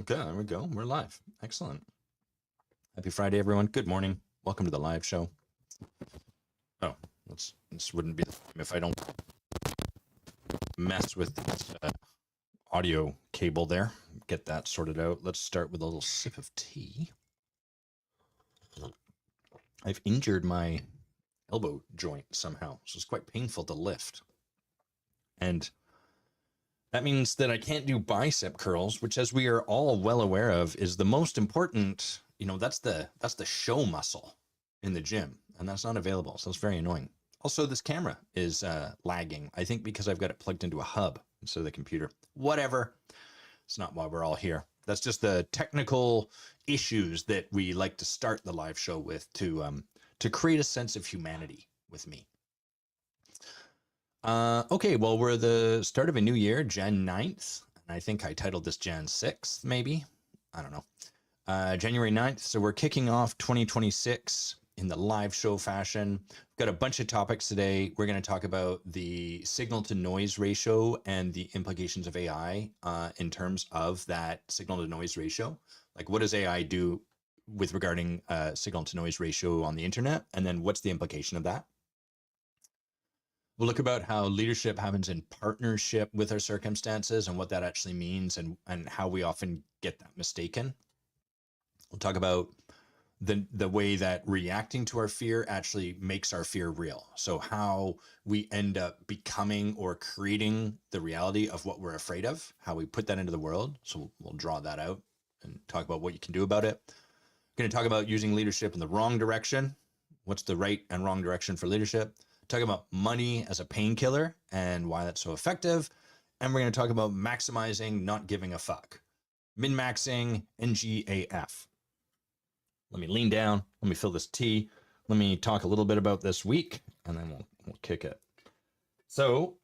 Okay, there we go. We're live. Excellent. Happy Friday, everyone. Good morning. Welcome to the live show. Oh, this wouldn't be the time if I don't mess with this audio cable there. Get that sorted out. Let's start with a little sip of tea. I've injured my elbow joint somehow, so it's quite painful to lift. And that means that I can't do bicep curls, which, as we are all well aware of, is the most important. That's the show muscle in the gym, and that's not available. So it's very annoying. Also, this camera is lagging. I think because I've got it plugged into a hub instead of the computer. Whatever. It's not why we're all here. That's just the technical issues that we like to start the live show with to create a sense of humanity with me. Okay, well, we're the start of a new year, Jan 9th, and I think I titled this Jan 6th, maybe. I don't know. January 9th, so we're kicking off 2026 in the live show fashion. We've got a bunch of topics today. We're going to talk about the signal to noise ratio and the implications of AI in terms of that signal to noise ratio. Like, what does AI do with regarding signal to noise ratio on the internet? And then what's the implication of that? We'll look about how leadership happens in partnership with our circumstances and what that actually means and how we often get that mistaken. We'll talk about the way that reacting to our fear actually makes our fear real. So how we end up becoming or creating the reality of what we're afraid of, how we put that into the world. So we'll draw that out and talk about what you can do about it. We're going to talk about using leadership in the wrong direction. What's the right and wrong direction for leadership? Talking about money as a painkiller and why that's so effective. And we're going to talk about maximizing, not giving a fuck. Min-maxing, NGAF. Let me lean down. Let me fill this tea. Let me talk a little bit about this week, and then we'll kick it. So,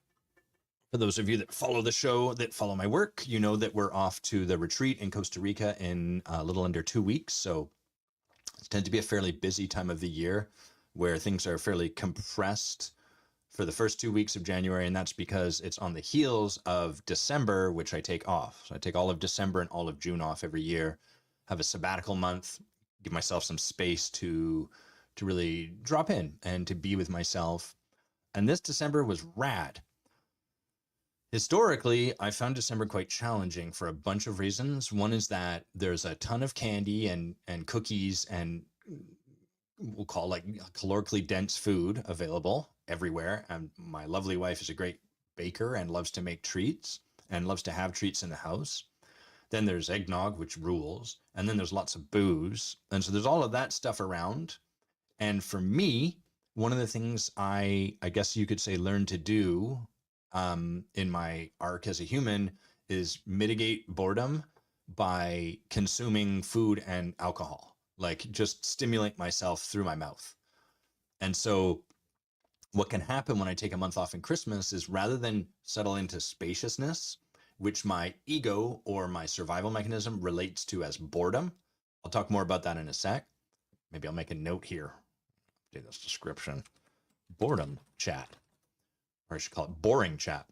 for those of you that follow the show, that follow my work, you know that we're off to the retreat in Costa Rica in a little under 2 weeks. So, it tends to be a fairly busy time of the year where things are fairly compressed for the first 2 weeks of January. And that's because it's on the heels of December, which I take off. So I take all of December and all of June off every year, have a sabbatical month, give myself some space to really drop in and to be with myself. And this December was rad. Historically, I found December quite challenging for a bunch of reasons. One is that there's a ton of candy and cookies and we'll call like calorically dense food available everywhere. And my lovely wife is a great baker and loves to make treats and loves to have treats in the house. Then there's eggnog, which rules. And then there's lots of booze. And so there's all of that stuff around. And for me, one of the things I guess you could say learn to do in my arc as a human is mitigate boredom by consuming food and alcohol. Like just stimulate myself through my mouth. And so what can happen when I take a month off in Christmas is rather than settle into spaciousness, which my ego or my survival mechanism relates to as boredom. I'll talk more about that in a sec. Maybe I'll make a note here. Do this description. Boredom chat. Or I should call it boring chat.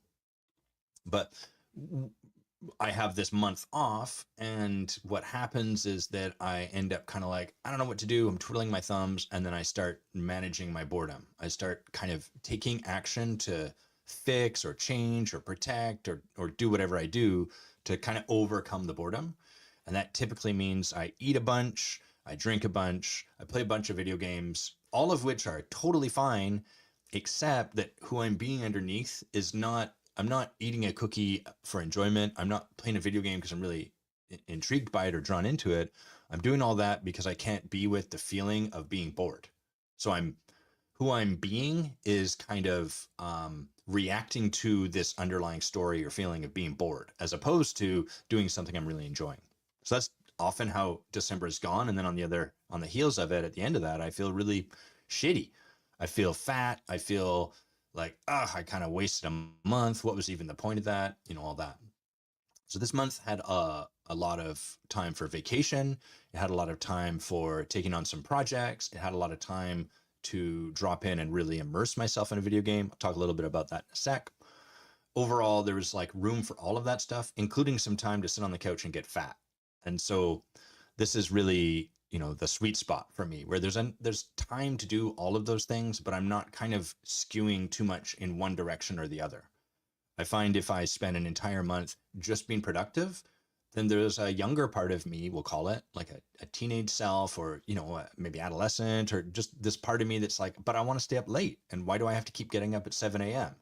But I have this month off, and what happens is that I end up kind of like, I don't know what to do. I'm twiddling my thumbs, and then I start managing my boredom. I start kind of taking action to fix or change or protect or do whatever I do to kind of overcome the boredom. And that typically means I eat a bunch, I drink a bunch, I play a bunch of video games, all of which are totally fine, except that who I'm being underneath is not, I'm not eating a cookie for enjoyment. I'm not playing a video game because I'm really intrigued by it or drawn into it. I'm doing all that because I can't be with the feeling of being bored. So who I'm being is kind of reacting to this underlying story or feeling of being bored, as opposed to doing something I'm really enjoying. So that's often how December is gone. And then on the heels of it, at the end of that, I feel really shitty. I feel fat. I feel like, I kind of wasted a month. What was even the point of that? All that. So this month had a lot of time for vacation. It had a lot of time for taking on some projects. It had a lot of time to drop in and really immerse myself in a video game. I'll talk a little bit about that in a sec. Overall, there was like room for all of that stuff, including some time to sit on the couch and get fat. And so this is really, the sweet spot for me where there's time to do all of those things, but I'm not kind of skewing too much in one direction or the other. I find if I spend an entire month just being productive, then there's a younger part of me, we'll call it like a teenage self, or, maybe adolescent, or just this part of me that's like, but I want to stay up late. And why do I have to keep getting up at 7 a.m.?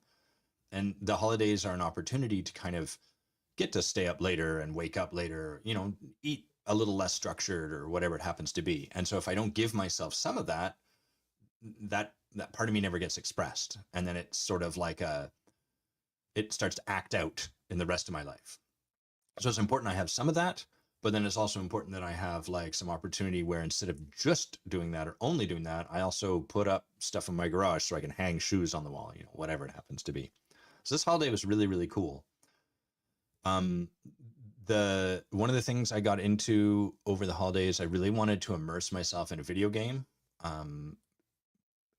And the holidays are an opportunity to kind of get to stay up later and wake up later, eat a little less structured or whatever it happens to be. And so if I don't give myself some of that, that part of me never gets expressed. And then it's sort of like it starts to act out in the rest of my life. So it's important I have some of that, but then it's also important that I have like some opportunity where instead of just doing that or only doing that, I also put up stuff in my garage so I can hang shoes on the wall, whatever it happens to be. So this holiday was really, really cool. Um, the one of the things I got into over the holidays, I really wanted to immerse myself in a video game.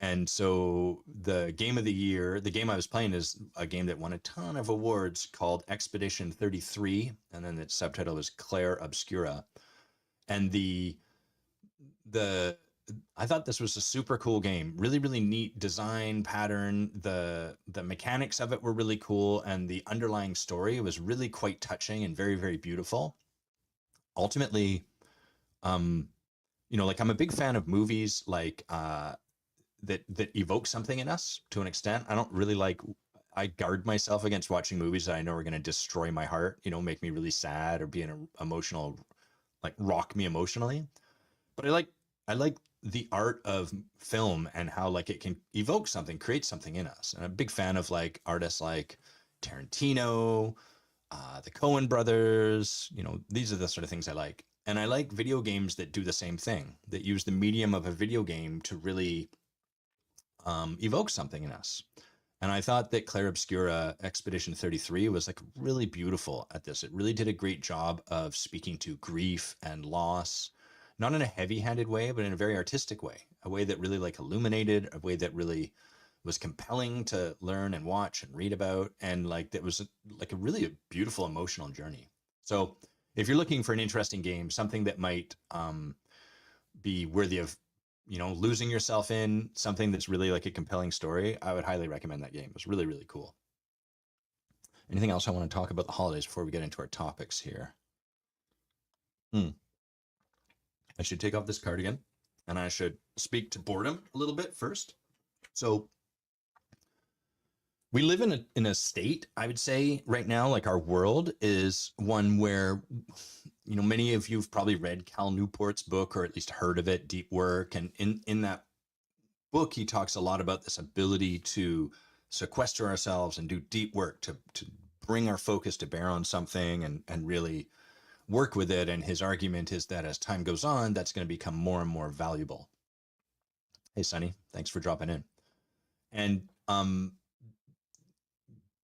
And so the game of the year, the game I was playing is a game that won a ton of awards called Expedition 33, and then its subtitle was Claire Obscura. And the I thought this was a super cool game, really, really neat design pattern. The mechanics of it were really cool, and the underlying story was really quite touching and very, very beautiful. Ultimately, like I'm a big fan of movies like that evoke something in us to an extent. I don't really like. I guard myself against watching movies that I know are going to destroy my heart, make me really sad or be an emotional, like rock me emotionally. But I like the art of film and how like it can evoke something, create something in us. And I'm a big fan of like artists like Tarantino, the Coen brothers. These are the sort of things I like. And I like video games that do the same thing, that use the medium of a video game to really evoke something in us. And I thought that Claire Obscura Expedition 33 was like really beautiful at this. It really did a great job of speaking to grief and loss, not in a heavy-handed way, but in a very artistic way, a way that really like illuminated, a way that really was compelling to learn and watch and read about, and like that was like a really beautiful emotional journey. So if you're looking for an interesting game, something that might be worthy of losing yourself in, something that's really like a compelling story, I would highly recommend that game. It was really, really cool. Anything else I want to talk about the holidays before we get into our topics here? I should take off this cardigan and I should speak to boredom a little bit first. So we live in a state, I would say right now, like our world is one where, many of you've probably read Cal Newport's book or at least heard of it, Deep Work. And in that book, he talks a lot about this ability to sequester ourselves and do deep work to bring our focus to bear on something and really work with it. And his argument is that as time goes on, that's going to become more and more valuable. Hey, Sonny, thanks for dropping in. And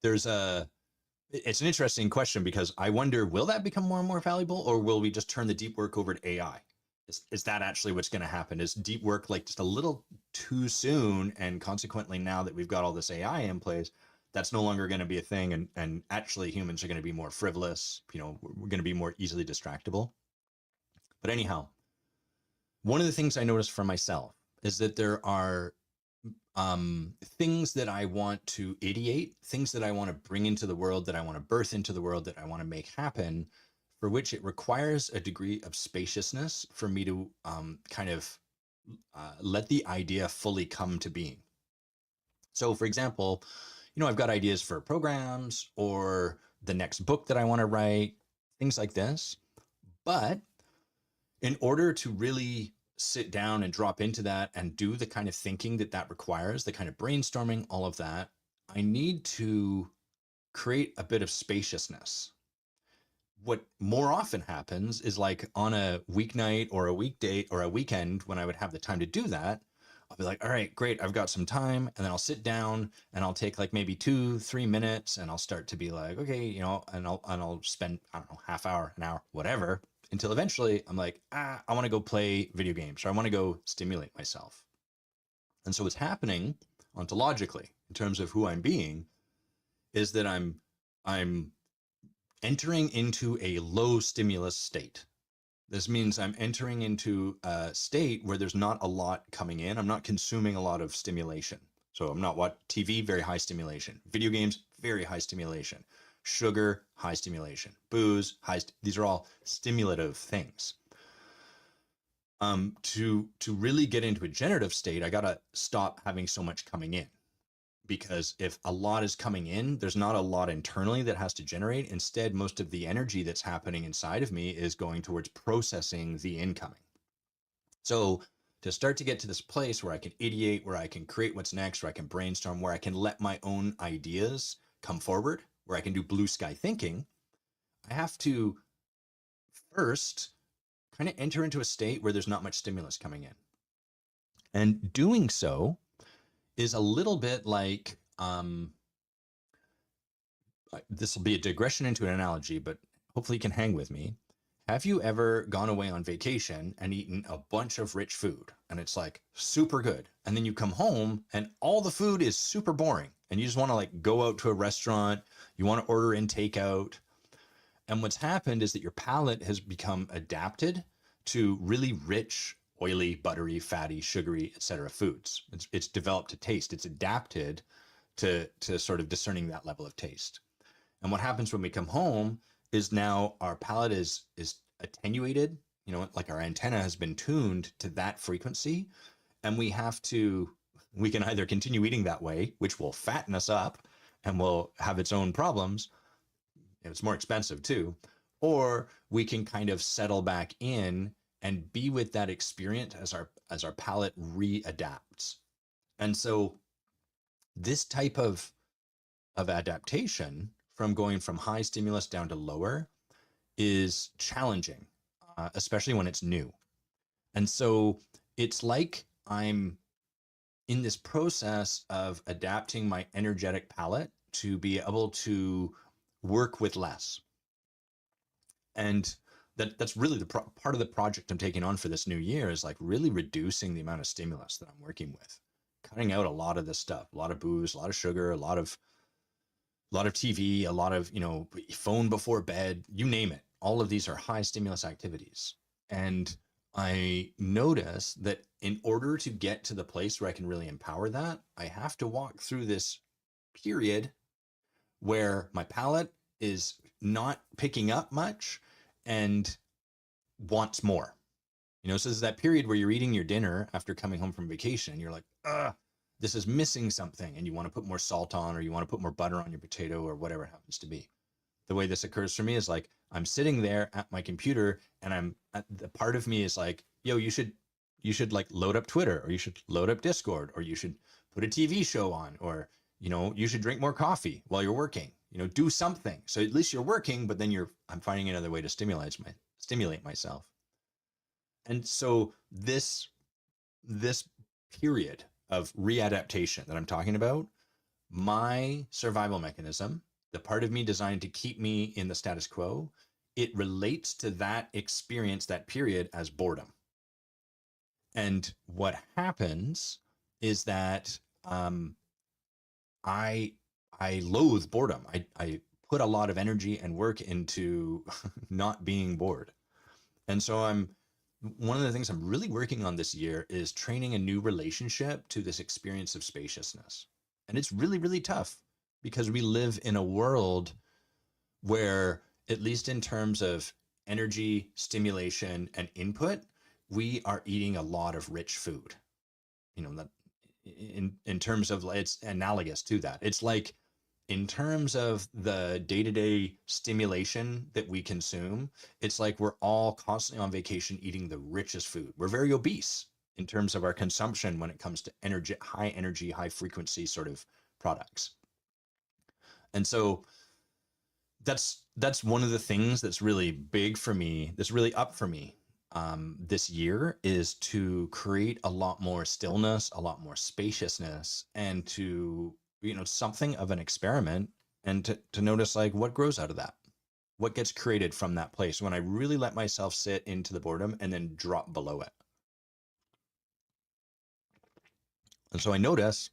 it's an interesting question because I wonder, will that become more and more valuable, or will we just turn the deep work over to AI? Is that actually what's going to happen? Is deep work like just a little too soon? And consequently, now that we've got all this AI in place, that's no longer going to be a thing. And actually humans are going to be more frivolous. We're going to be more easily distractible. But anyhow, one of the things I noticed for myself is that there are things that I want to ideate, things that I want to bring into the world, that I want to birth into the world, that I want to make happen, for which it requires a degree of spaciousness for me to kind of let the idea fully come to being. So, for example, I've got ideas for programs or the next book that I want to write, things like this. But in order to really sit down and drop into that and do the kind of thinking that requires, the kind of brainstorming, all of that, I need to create a bit of spaciousness. What more often happens is like on a weeknight or a weekday or a weekend when I would have the time to do that, I'll be like, all right, great, I've got some time. And then I'll sit down and I'll take like maybe 2-3 minutes and I'll start to be like, okay, and I'll spend, I don't know, half hour, an hour, whatever, until eventually I'm like, I want to go play video games, or I want to go stimulate myself. And so what's happening ontologically in terms of who I'm being is that I'm entering into a low stimulus state. This means I'm entering into a state where there's not a lot coming in. I'm not consuming a lot of stimulation. So I'm not what TV, very high stimulation. Video games, very high stimulation. Sugar, high stimulation. Booze, these are all stimulative things. To really get into a generative state, I gotta stop having so much coming in, because if a lot is coming in, there's not a lot internally that has to generate. Instead, most of the energy that's happening inside of me is going towards processing the incoming. So to start to get to this place where I can ideate, where I can create what's next, where I can brainstorm, where I can let my own ideas come forward, where I can do blue sky thinking, I have to first kind of enter into a state where there's not much stimulus coming in. And doing so is a little bit like, this will be a digression into an analogy, but hopefully you can hang with me. Have you ever gone away on vacation and eaten a bunch of rich food and it's like super good? And then you come home and all the food is super boring and you just want to like go out to a restaurant, you want to order in takeout. And what's happened is that your palate has become adapted to really rich, oily, buttery, fatty, sugary, etc. foods. It's developed a taste. It's adapted to sort of discerning that level of taste. And what happens when we come home is now our palate is attenuated, you know, like our antenna has been tuned to that frequency. And we can either continue eating that way, which will fatten us up and will have its own problems. It's more expensive too. Or we can kind of settle back in and be with that experience as our palate readapts. And so this type of adaptation, from going from high stimulus down to lower, is challenging, especially when it's new. And so it's like I'm in this process of adapting my energetic palette to be able to work with less. And that's really the part of the project I'm taking on for this new year, is like really reducing the amount of stimulus that I'm working with, cutting out a lot of this stuff, a lot of booze, a lot of sugar, a lot of TV, a lot of, you know, phone before bed, you name it. All of these are high stimulus activities. And I notice that in order to get to the place where I can really empower that, I have to walk through this period where my palate is not picking up much and wants more. You know, so this is that period where you're eating your dinner after coming home from vacation and you're like, this is missing something, and you want to put more salt on, or you want to put more butter on your potato, or whatever it happens to be. The way this occurs for me is like I'm sitting there at my computer and the part of me is like, yo, you should like load up Twitter, or you should load up Discord, or you should put a TV show on, or, you know, you should drink more coffee while you're working, you know, do something. So at least you're working, but then I'm finding another way to stimulate myself. And so this period of readaptation that I'm talking about, my survival mechanism, the part of me designed to keep me in the status quo, it relates to that experience, that period, as boredom. And what happens is that I loathe boredom. I put a lot of energy and work into not being bored. And so one of the things I'm really working on this year is training a new relationship to this experience of spaciousness. And it's really, really tough because we live in a world where, at least in terms of energy, stimulation, and input, we are eating a lot of rich food. You know, that in terms of, it's analogous to that. It's like, in terms of the day-to-day stimulation that we consume, it's like we're all constantly on vacation eating the richest food. We're very obese in terms of our consumption when it comes to high energy, high frequency sort of products. And so that's one of the things that's really big for me, that's really up for me this year, is to create a lot more stillness, a lot more spaciousness, and to, you know, something of an experiment, and to notice like what grows out of that, what gets created from that place when I really let myself sit into the boredom and then drop below it. And so I notice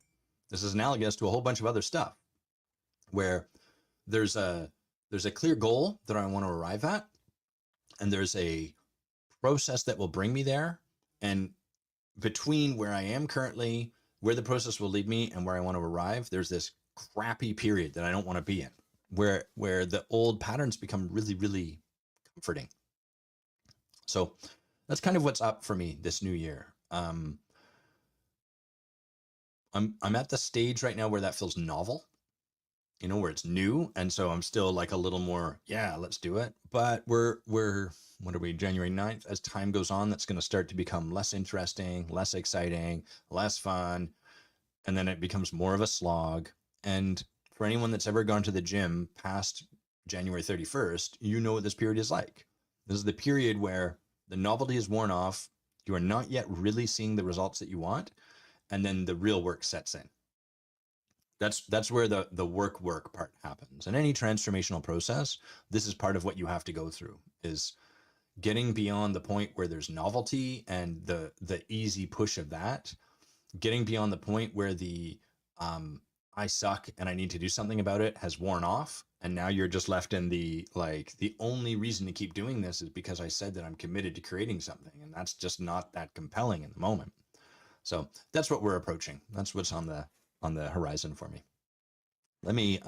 this is analogous to a whole bunch of other stuff where there's a clear goal that I want to arrive at, and there's a process that will bring me there, and between where I am currently, where the process will lead me, and where I want to arrive, there's this crappy period that I don't want to be in, where the old patterns become really, really comforting. So that's kind of what's up for me this new year. I'm at the stage right now where that feels novel, where it's new, and so I'm still like a little more, yeah, let's do it. But we're what are we, January 9th? As time goes on, that's going to start to become less interesting, less exciting, less fun, and then it becomes more of a slog. And for anyone that's ever gone to the gym past January 31st, you know what this period is like. This is the period where the novelty is worn off, you are not yet really seeing the results that you want, and then the real work sets in. That's where the work part happens. In any transformational process, this is part of what you have to go through, is getting beyond the point where there's novelty and the easy push of that, getting beyond the point where the I suck and I need to do something about it has worn off, and now you're just left in the only reason to keep doing this is because I said that I'm committed to creating something, and that's just not that compelling in the moment. So that's what we're approaching. That's what's on the horizon for me. Let me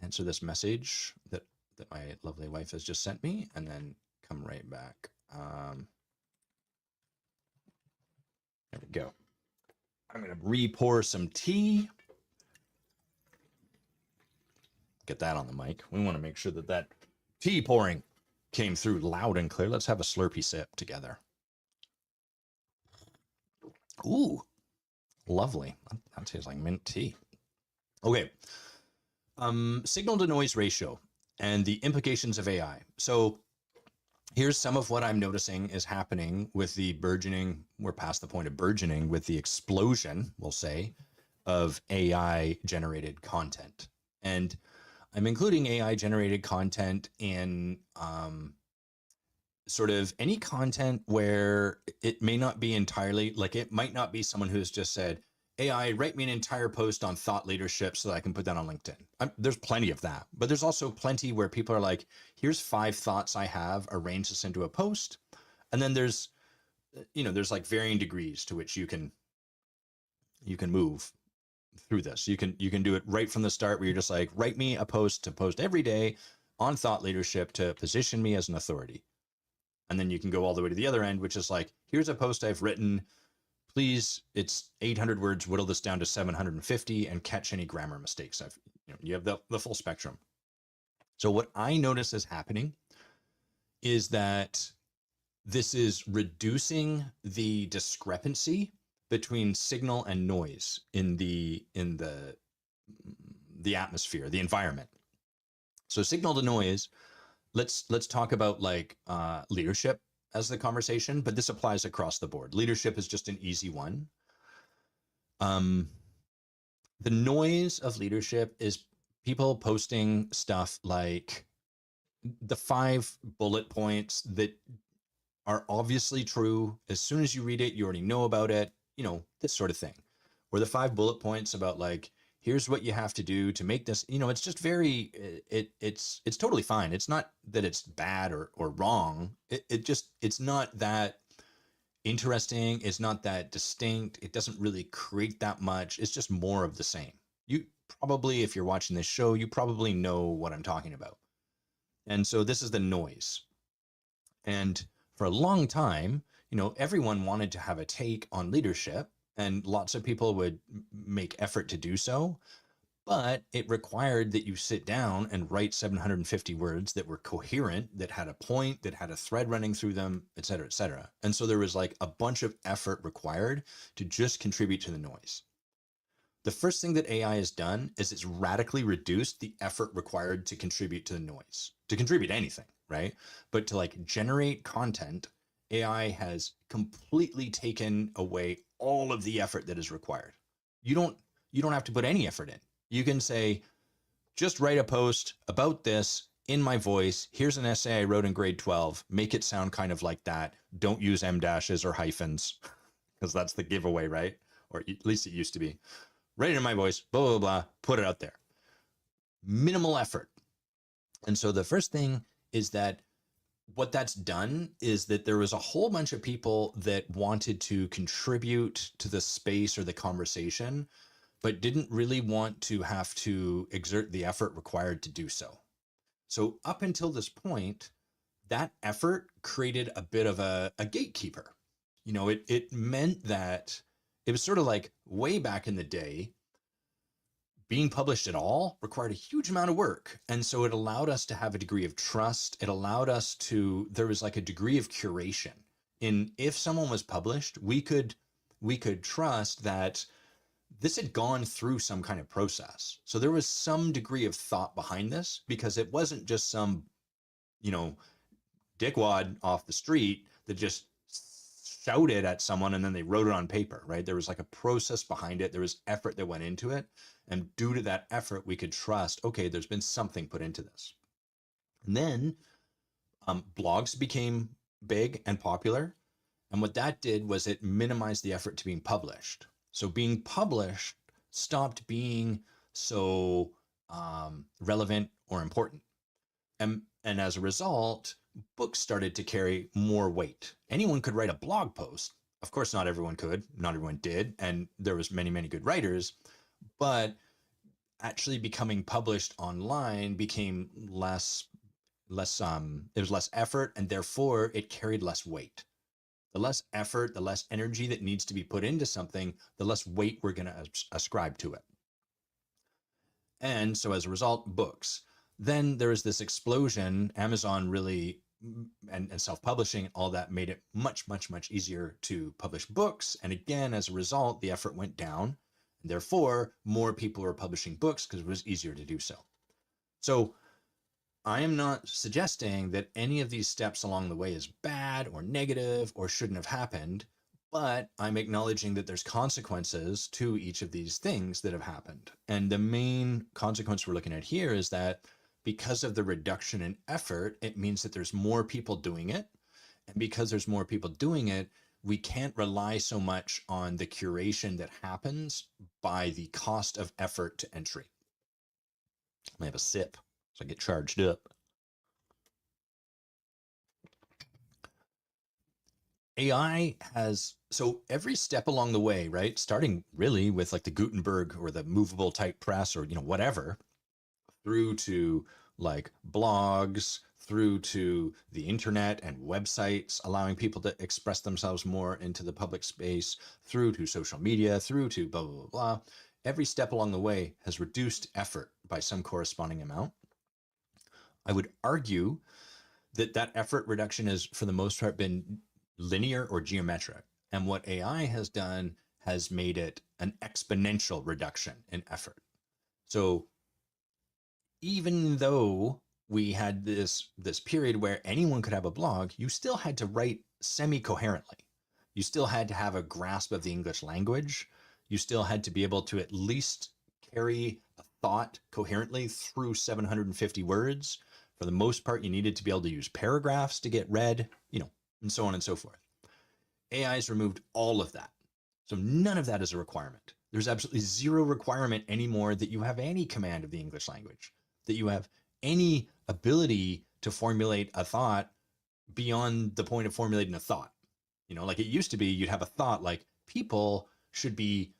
answer this message that my lovely wife has just sent me, and then come right back. There we go. I'm going to re-pour some tea. Get that on the mic. We want to make sure that tea pouring came through loud and clear. Let's have a slurpy sip together. Ooh, lovely. That tastes like mint tea. Okay. Signal to noise ratio and the implications of AI. So here's some of what I'm noticing is happening with the burgeoning, we're past the point of burgeoning, with the explosion, we'll say, of AI generated content. And I'm including AI generated content in sort of any content where it may not be entirely, like it might not be someone who's just said, AI, write me an entire post on thought leadership so that I can put that on LinkedIn. There's plenty of that, but there's also plenty where people are like, here's 5 thoughts I have, arrange this into a post. And then there's like varying degrees to which you can move through this. You can do it right from the start where you're just like, write me a post to post every day on thought leadership to position me as an authority. And then you can go all the way to the other end, which is like, here's a post I've written. Please, it's 800 words, whittle this down to 750 and catch any grammar mistakes. You have the full spectrum. So what I notice is happening is that this is reducing the discrepancy between signal and noise in the atmosphere, the environment. So signal to noise, let's talk about like leadership as the conversation, but this applies across the board. Leadership is just an easy one. The noise of leadership is people posting stuff like the 5 bullet points that are obviously true. As soon as you read it, you already know about it, this sort of thing. Or the 5 bullet points about like, here's what you have to do to make this, it's just very, it's totally fine. It's not that it's bad or wrong. It's not that interesting. It's not that distinct. It doesn't really create that much. It's just more of the same. You probably, if you're watching this show, you probably know what I'm talking about. And so this is the noise. And for a long time, everyone wanted to have a take on leadership, and lots of people would make effort to do so, but it required that you sit down and write 750 words that were coherent, that had a point, that had a thread running through them, et cetera, et cetera. And so there was like a bunch of effort required to just contribute to the noise. The first thing that AI has done is it's radically reduced the effort required to contribute to the noise, to contribute anything, right? But to like generate content, AI has completely taken away all of the effort that is required. You don't have to put any effort in. You can say, just write a post about this in my voice. Here's an essay I wrote in grade 12. Make it sound kind of like that. Don't use em dashes or hyphens, because that's the giveaway, right? Or at least it used to be. Write it in my voice, blah, blah, blah, put it out there. Minimal effort. And so the first thing is that what that's done is that there was a whole bunch of people that wanted to contribute to the space or the conversation, but didn't really want to have to exert the effort required to do so. So, up until this point, that effort created a bit of a gatekeeper. It meant that it was sort of like way back in the day, being published at all required a huge amount of work. And so it allowed us to have a degree of trust. It allowed us to, there was like a degree of curation. In if someone was published, we could trust that this had gone through some kind of process. So there was some degree of thought behind this because it wasn't just some, you know, dickwad off the street that just shouted at someone and then they wrote it on paper, right? There was like a process behind it. There was effort that went into it. And due to that effort, we could trust, okay, there's been something put into this. And then blogs became big and popular. And what that did was it minimized the effort to being published. So being published stopped being so relevant or important. And as a result, books started to carry more weight. Anyone could write a blog post. Of course, not everyone could, not everyone did, and there was many, many good writers, but actually becoming published online became it was less effort, and therefore it carried less weight. The less effort, the less energy that needs to be put into something, the less weight we're going to ascribe to it. And so as a result, books. Then there was this explosion. Amazon really and self-publishing, all that made it much, much, much easier to publish books. And again, as a result, the effort went down. And therefore, more people were publishing books because it was easier to do so. So I am not suggesting that any of these steps along the way is bad or negative or shouldn't have happened, but I'm acknowledging that there's consequences to each of these things that have happened. And the main consequence we're looking at here is that because of the reduction in effort, it means that there's more people doing it. And because there's more people doing it, we can't rely so much on the curation that happens by the cost of effort to entry. I have a sip so I get charged up. AI has, so every step along the way, right? Starting really with like the Gutenberg or the movable type press or, whatever, through to like blogs, through to the internet and websites, allowing people to express themselves more into the public space, through to social media, through to blah, blah, blah, blah. Every step along the way has reduced effort by some corresponding amount. I would argue that that effort reduction has, for the most part, been linear or geometric. And what AI has done has made it an exponential reduction in effort. So even though we had this period where anyone could have a blog, you still had to write semi-coherently. You still had to have a grasp of the English language. You still had to be able to at least carry a thought coherently through 750 words. For the most part, you needed to be able to use paragraphs to get read, and so on and so forth. AI has removed all of that. So none of that is a requirement. There's absolutely zero requirement anymore that you have any command of the English language, that you have any ability to formulate a thought beyond the point of formulating a thought. Like it used to be, you'd have a thought like people should be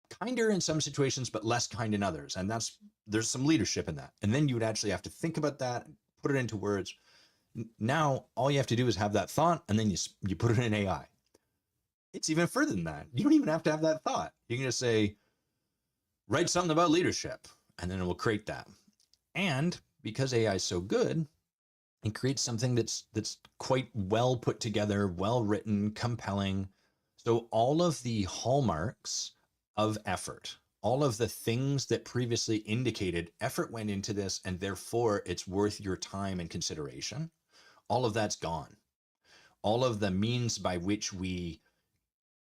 kinder in some situations, but less kind in others. And there's some leadership in that. And then you would actually have to think about that, put it into words. Now, all you have to do is have that thought, and then you put it in AI. It's even further than that. You don't even have to have that thought. You can just say, write something about leadership, and then it will create that. And because AI is so good, it creates something that's quite well put together, well written, compelling. So all of the hallmarks of effort, all of the things that previously indicated effort went into this, and therefore it's worth your time and consideration, all of that's gone. All of the means by which we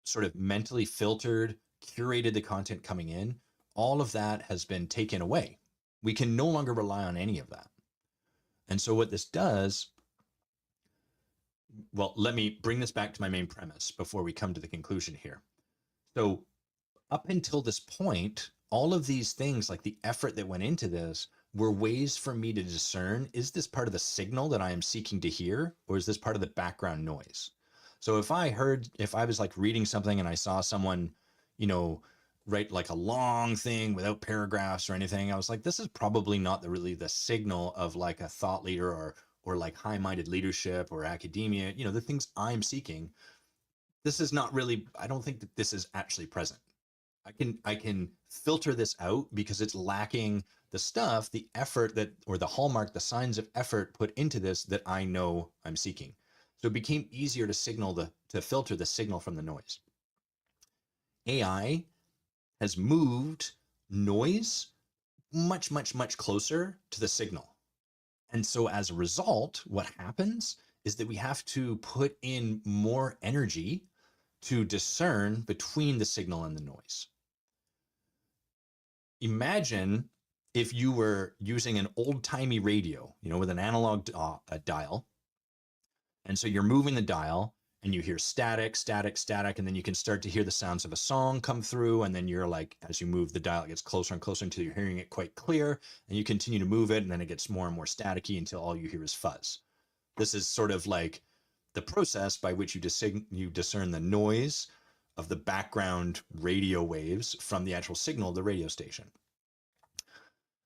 sort of mentally filtered, curated the content coming in, all of that has been taken away. We can no longer rely on any of that. And so what this does, well, let me bring this back to my main premise before we come to the conclusion here. So up until this point, all of these things, like the effort that went into this, were ways for me to discern, is this part of the signal that I am seeking to hear, or is this part of the background noise? So if I was like reading something and I saw someone, you know, write like a long thing without paragraphs or anything, I was like, this is probably not really the signal of like a thought leader or like high-minded leadership or academia, the things I'm seeking. This is not really, I don't think that this is actually present. I can filter this out because it's lacking the stuff, the effort that, or the hallmark, the signs of effort put into this that I know I'm seeking. So it became easier to filter the signal from the noise. AI has moved noise much, much, much closer to the signal. And so as a result, what happens is that we have to put in more energy to discern between the signal and the noise. Imagine if you were using an old timey radio, with an analog dial. And so you're moving the dial and you hear static, static, static, and then you can start to hear the sounds of a song come through. And then you're like, as you move the dial, it gets closer and closer until you're hearing it quite clear. And you continue to move it, and then it gets more and more staticky until all you hear is fuzz. This is sort of like the process by which you discern the noise of the background radio waves from the actual signal of the radio station.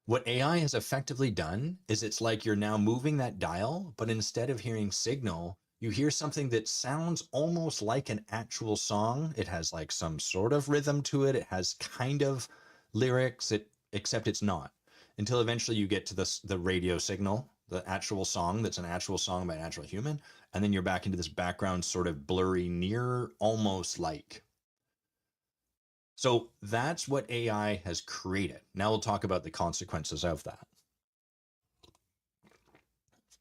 What AI has effectively done is it's like you're now moving that dial, but instead of hearing signal, you hear something that sounds almost like an actual song. It has like some sort of rhythm to it. It has kind of lyrics, except it's not. Until eventually you get to the radio signal, the actual song that's an actual song by an actual human, and then you're back into this background sort of blurry, near almost like. So that's what AI has created. Now we'll talk about the consequences of that.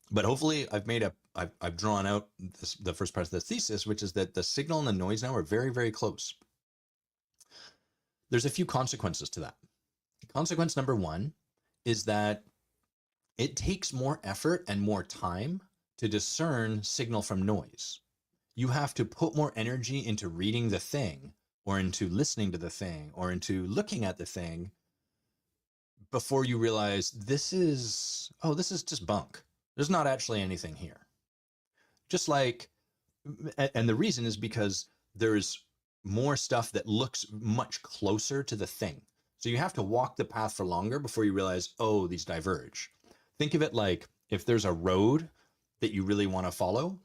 But hopefully I've drawn out the first part of the thesis, which is that the signal and the noise now are very, very close. There's a few consequences to that. Consequence number one is that it takes more effort and more time to discern signal from noise. You have to put more energy into reading the thing, or into listening to the thing, or into looking at the thing, before you realize this is just bunk. There's not actually anything here. Just like, and the reason is because there's more stuff that looks much closer to the thing. So you have to walk the path for longer before you realize, oh, these diverge. Think of it like if there's a road that you really want to follow.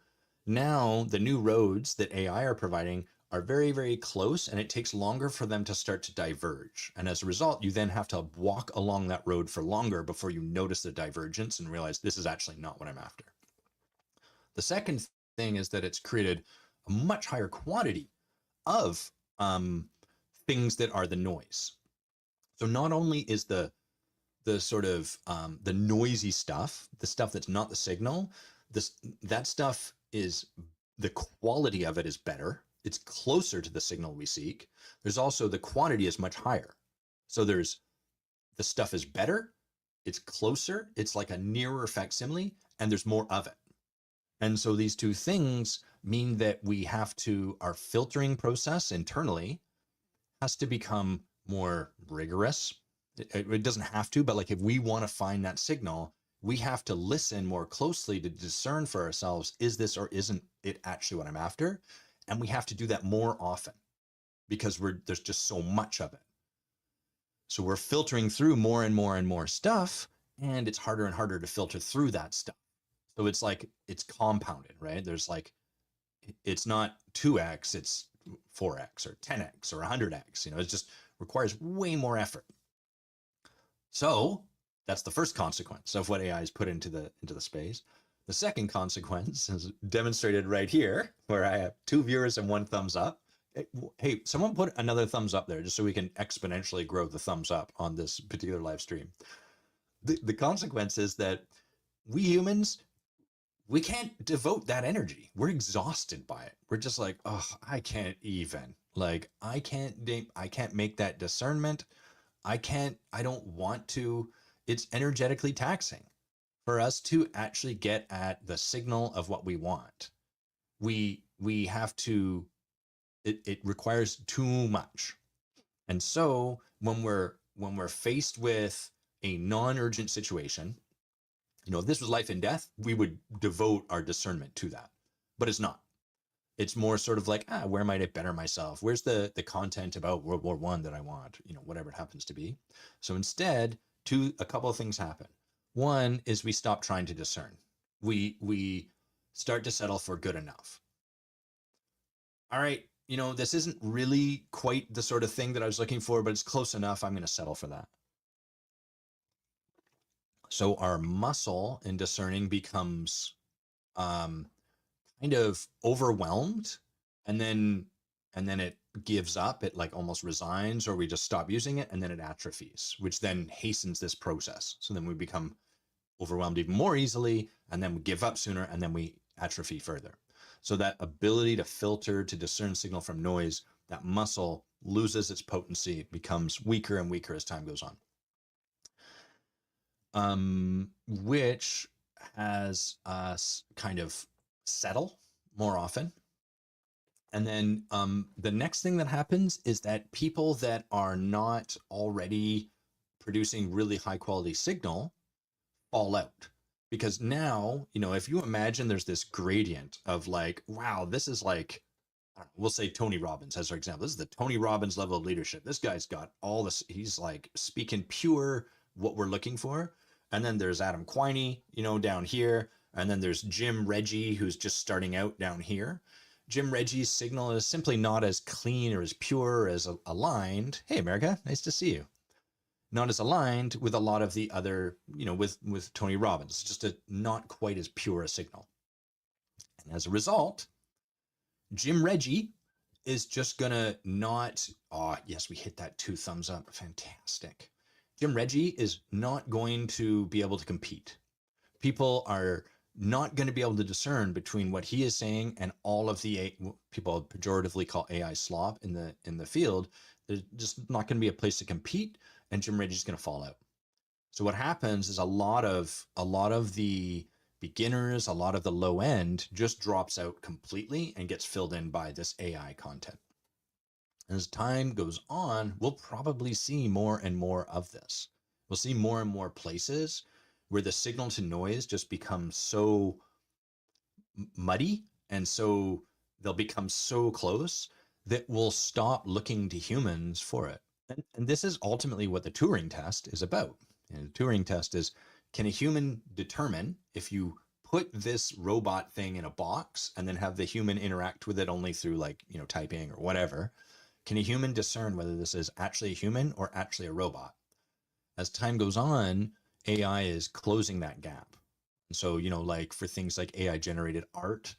Now the new roads that AI are providing are very, very close, and it takes longer for them to start to diverge. And as a result, you then have to walk along that road for longer before you notice the divergence and realize this is actually not what I'm after. The second thing is that it's created a much higher quantity of things that are the noise. So not only is the sort of the noisy stuff, the stuff that's not the signal, that stuff is, the quality of it is better. It's closer to the signal we seek. There's also the quantity is much higher. So there's the stuff is better, it's closer, it's like a nearer facsimile, and there's more of it. And so these two things mean that our filtering process internally has to become more rigorous. It doesn't have to, but like if we want to find that signal, we have to listen more closely to discern for ourselves, is this or isn't it actually what I'm after? And we have to do that more often because there's just so much of it. So we're filtering through more and more and more stuff, and it's harder and harder to filter through that stuff. So it's like, it's compounded, right? There's like, it's not 2x, it's 4x or 10x or 100x. It just requires way more effort. So that's the first consequence of what AI has put into the space. The second consequence is demonstrated right here, where I have 2 viewers and 1 thumbs up. Hey, someone put another thumbs up there just so we can exponentially grow the thumbs up on this particular live stream. The consequence is that we humans, we can't devote that energy. We're exhausted by it. We're just like, oh, I can't even. Like, I can't make that discernment. I don't want to. It's energetically taxing for us to actually get at the signal of what we want. We have to, it requires too much. And so when we're faced with a non-urgent situation, if this was life and death, we would devote our discernment to that. But it's not. It's more sort of like, where might I better myself? Where's the content about World War I that I want? Whatever it happens to be. So instead, a couple of things happen. One is we stop trying to discern. We start to settle for good enough. All right, this isn't really quite the sort of thing that I was looking for, but it's close enough. I'm going to settle for that. So our muscle in discerning becomes kind of overwhelmed, and then it gives up. It like almost resigns, or we just stop using it, and then it atrophies, which then hastens this process. So then we become overwhelmed even more easily, and then we give up sooner, and then we atrophy further. So that ability to filter, to discern signal from noise, that muscle loses its potency, becomes weaker and weaker as time goes on. Which has us kind of settle more often. And then the next thing that happens is that people that are not already producing really high quality signal fall out. Because now, if you imagine there's this gradient of like, wow, this is like, we'll say Tony Robbins as our example. This is the Tony Robbins level of leadership. This guy's got all this, he's like speaking pure what we're looking for. And then there's Adam Quiney, down here. And then there's Jim Reggie, who's just starting out down here. Jim Reggie's signal is simply not as clean or as pure or as aligned. Hey, America, nice to see you. Not as aligned with a lot of the other, with Tony Robbins. It's just not quite as pure a signal. And as a result, Jim Reggie is just gonna not, yes, we hit that 2 thumbs up, fantastic. Jim Reggie is not going to be able to compete. People are not going to be able to discern between what he is saying and all of the people pejoratively call AI slop in the field. There's just not going to be a place to compete, and Jim Reggie's going to fall out. So what happens is a lot of the beginners, a lot of the low end just drops out completely and gets filled in by this AI content. As time goes on, we'll probably see more and more of this. We'll see more and more places where the signal to noise just becomes so muddy, and so they'll become so close that we'll stop looking to humans for it. And this is ultimately what the Turing test is about. And the Turing test is, can a human determine, if you put this robot thing in a box and then have the human interact with it only through like, typing or whatever, can a human discern whether this is actually a human or actually a robot? As time goes on, AI is closing that gap. And so, like for things like AI generated art,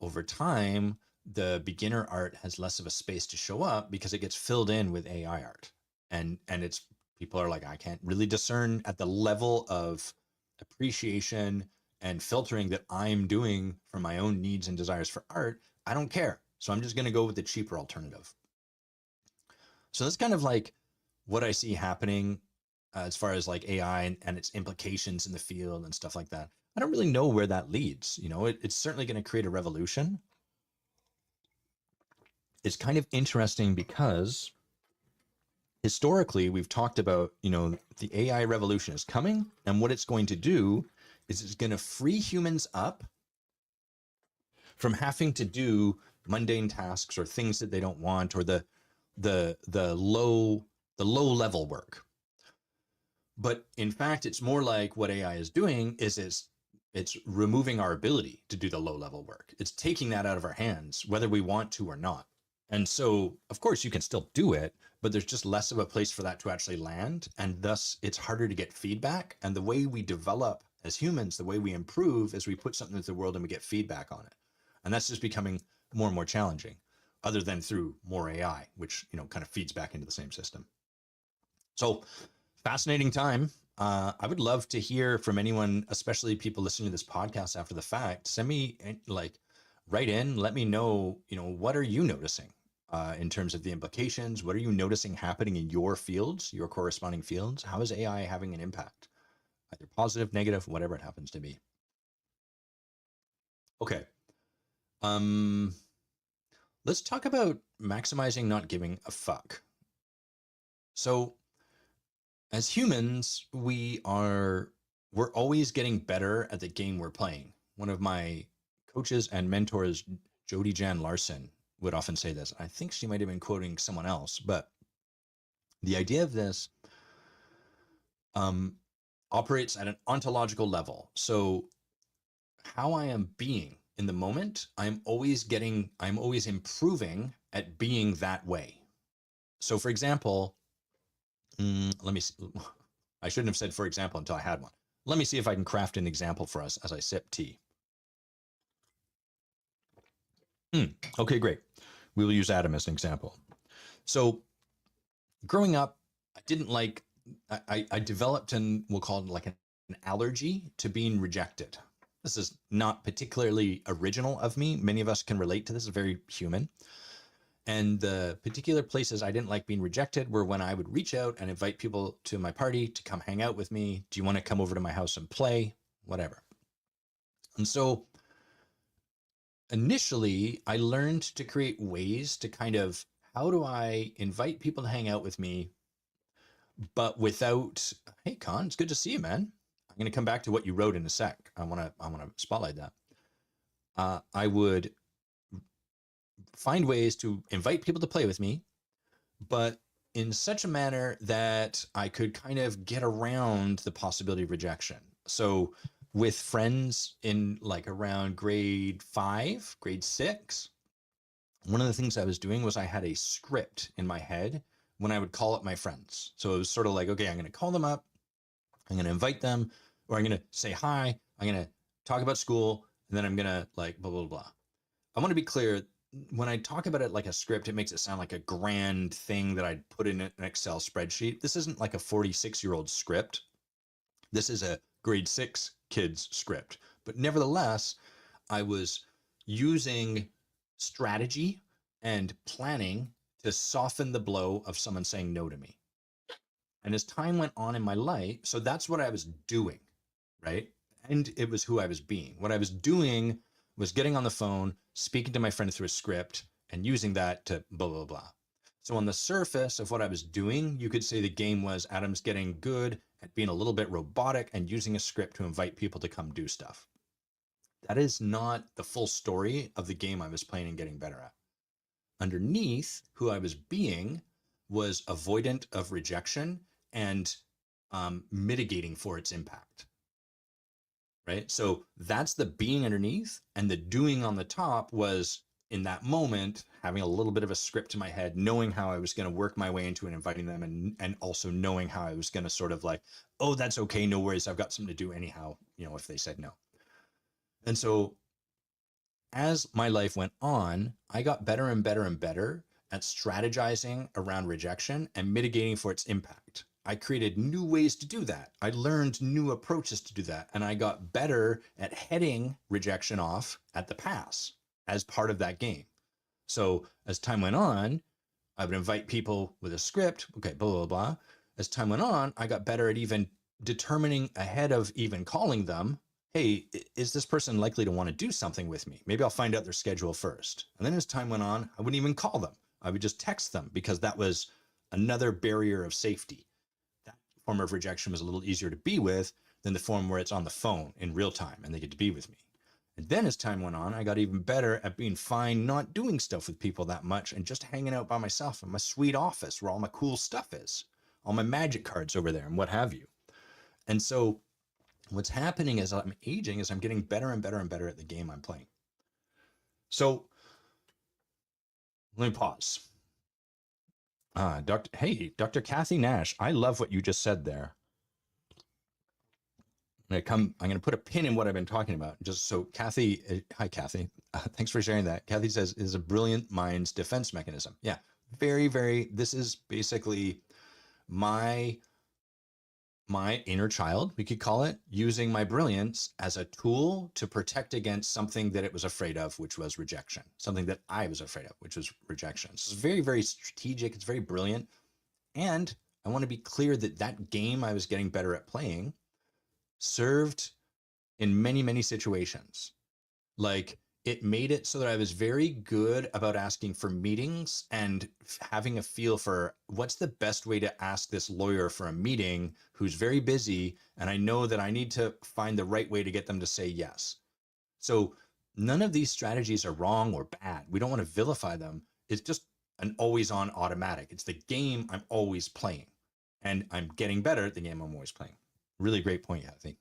over time, the beginner art has less of a space to show up because it gets filled in with AI art. And it's, people are like, I can't really discern at the level of appreciation and filtering that I'm doing for my own needs and desires for art. I don't care. So I'm just going to go with the cheaper alternative. So that's kind of like what I see happening as far as like AI and its implications in the field and stuff like that. I don't really know where that leads. It's certainly going to create a revolution. It's kind of interesting because historically we've talked about, the AI revolution is coming, and what it's going to do is it's going to free humans up from having to do mundane tasks or things that they don't want, or the low level work. But in fact, it's more like what AI is doing is it's removing our ability to do the low level work. It's taking that out of our hands, whether we want to or not. And so, of course, you can still do it, but there's just less of a place for that to actually land. And thus, it's harder to get feedback. And the way we develop as humans, the way we improve is we put something into the world and we get feedback on it. And that's just becoming more and more challenging, other than through more AI, which, kind of feeds back into the same system. So fascinating time. I would love to hear from anyone, especially people listening to this podcast after the fact. Send me write in, let me know, what are you noticing in terms of the implications? What are you noticing happening in your fields, your corresponding fields? How is AI having an impact? Either positive, negative, whatever it happens to be. Okay. Let's talk about maximizing not giving a fuck. So as humans, we're always getting better at the game we're playing. One of my coaches and mentors, Jody Jan Larson, would often say this. I think she might have been quoting someone else, but the idea of this um, operates at an ontological level. So how I am being in the moment, I'm always improving at being that way. So for example, let me I shouldn't have said for example until I had one. Let me see if I can craft an example for us as I sip tea. Okay, great. We will use Adam as an example. So growing up, I didn't like, I developed an, we'll call it like an allergy to being rejected. This is not particularly original of me. Many of us can relate to this, it's very human. And the particular places I didn't like being rejected were when I would reach out and invite people to my party to come hang out with me. Do you want to come over to my house and play? Whatever. And so initially, I learned to create ways to kind of, how do I invite people to hang out with me, but without, hey, Con, it's good to see you, man. I'm going to come back to what you wrote in a sec. I want to spotlight that. I would find ways to invite people to play with me, but in such a manner that I could kind of get around the possibility of rejection. So with friends in like around grade 5, grade 6, one of the things I was doing was I had a script in my head when I would call up my friends. So it was sort of like, okay, I'm going to call them up, I'm going to invite them, or I'm going to say hi, I'm going to talk about school, and then I'm going to like blah, blah, blah. I want to be clear. When I talk about it like a script, it makes it sound like a grand thing that I'd put in an Excel spreadsheet. This isn't like a 46-year-old script. This is a grade 6 kid's script. But nevertheless, I was using strategy and planning to soften the blow of someone saying no to me. And as time went on in my life, so that's what I was doing, right? And it was who I was being. What I was doing was getting on the phone, speaking to my friend through a script, and using that to blah, blah, blah. So on the surface of what I was doing, you could say the game was Adam's getting good at being a little bit robotic and using a script to invite people to come do stuff. That is not the full story of the game I was playing and getting better at. Underneath, who I was being was avoidant of rejection and mitigating for its impact. Right? So that's the being underneath, and the doing on the top was in that moment having a little bit of a script in my head, knowing how I was going to work my way into it, inviting them, and also knowing how I was going to sort of like, oh, that's okay, no worries, I've got something to do anyhow, if they said no. And so as my life went on, I got better and better and better at strategizing around rejection and mitigating for its impact. I created new ways to do that. I learned new approaches to do that. And I got better at heading rejection off at the pass as part of that game. So as time went on, I would invite people with a script. Okay, blah, blah, blah. As time went on, I got better at even determining ahead of even calling them, hey, is this person likely to want to do something with me? Maybe I'll find out their schedule first. And then as time went on, I wouldn't even call them. I would just text them because that was another barrier of safety. That form of rejection was a little easier to be with than the form where it's on the phone in real time and they get to be with me. And then as time went on, I got even better at being fine not doing stuff with people that much and just hanging out by myself in my sweet office where all my cool stuff is, all my magic cards over there and what have you. And so what's happening as I'm aging is I'm getting better and better and better at the game I'm playing. So let me pause. Dr. Kathy Nash, I love what you just said there. I'm going to put a pin in what I've been talking about. Just so Kathy, hi Kathy, thanks for sharing that. Kathy says is a brilliant mind's defense mechanism. Yeah, very, very. This is basically my inner child, we could call it, using my brilliance as a tool to protect against something that it was afraid of, which was rejection. Something that I was afraid of, which was rejection. So it's very, very strategic. It's very brilliant. And I want to be clear that that game I was getting better at playing served in many, many situations. Like it made it so that I was very good about asking for meetings and having a feel for what's the best way to ask this lawyer for a meeting who's very busy. And I know that I need to find the right way to get them to say yes. So none of these strategies are wrong or bad. We don't want to vilify them. It's just an always on automatic. It's the game I'm always playing. And I'm getting better at the game I'm always playing. Really great point, I think.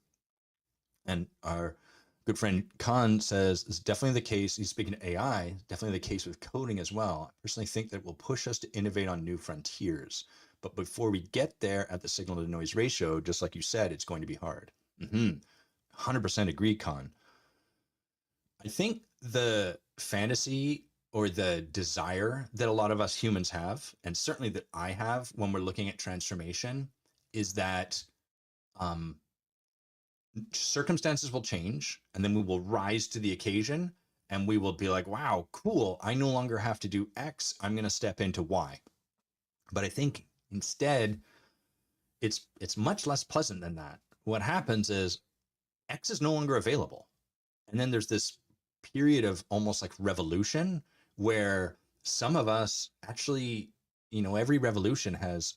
And our good friend Khan says it's definitely the case. He's speaking to AI, definitely the case with coding as well. I personally think that will push us to innovate on new frontiers. But before we get there at the signal to noise ratio, just like you said, it's going to be hard. 100% agree, Khan. I think the fantasy or the desire that a lot of us humans have, and certainly that I have when we're looking at transformation, is that um, circumstances will change and then we will rise to the occasion and we will be like, wow, cool. I no longer have to do X. I'm going to step into Y. But I think instead, it's much less pleasant than that. What happens is X is no longer available. And then there's this period of almost like revolution where some of us actually, every revolution has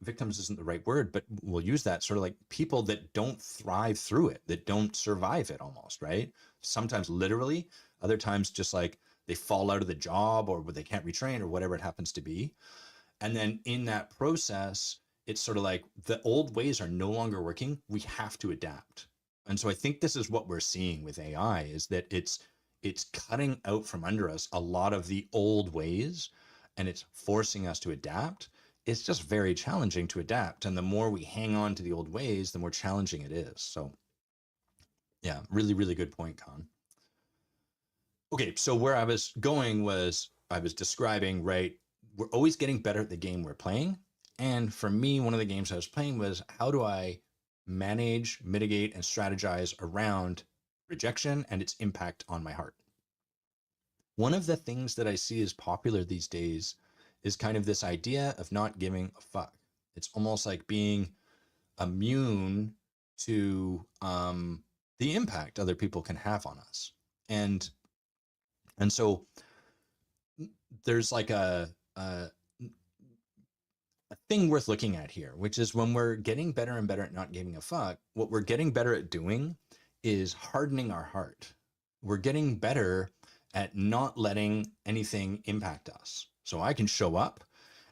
victims isn't the right word, but we'll use that sort of like people that don't thrive through it, that don't survive it almost, right? Sometimes literally, other times just like they fall out of the job or they can't retrain or whatever it happens to be. And then in that process, it's sort of like the old ways are no longer working. We have to adapt. And so I think this is what we're seeing with AI is that it's cutting out from under us a lot of the old ways and it's forcing us to adapt. It's just very challenging to adapt. And the more we hang on to the old ways, the more challenging it is. So yeah, really, really good point, Con. Okay, so where I was going was I was describing, right, we're always getting better at the game we're playing. And for me, one of the games I was playing was how do I manage, mitigate, and strategize around rejection and its impact on my heart. One of the things that I see is popular these days is kind of this idea of not giving a fuck. It's almost like being immune to the impact other people can have on us. And so there's like a thing worth looking at here, which is when we're getting better and better at not giving a fuck, what we're getting better at doing is hardening our heart. We're getting better at not letting anything impact us. So I can show up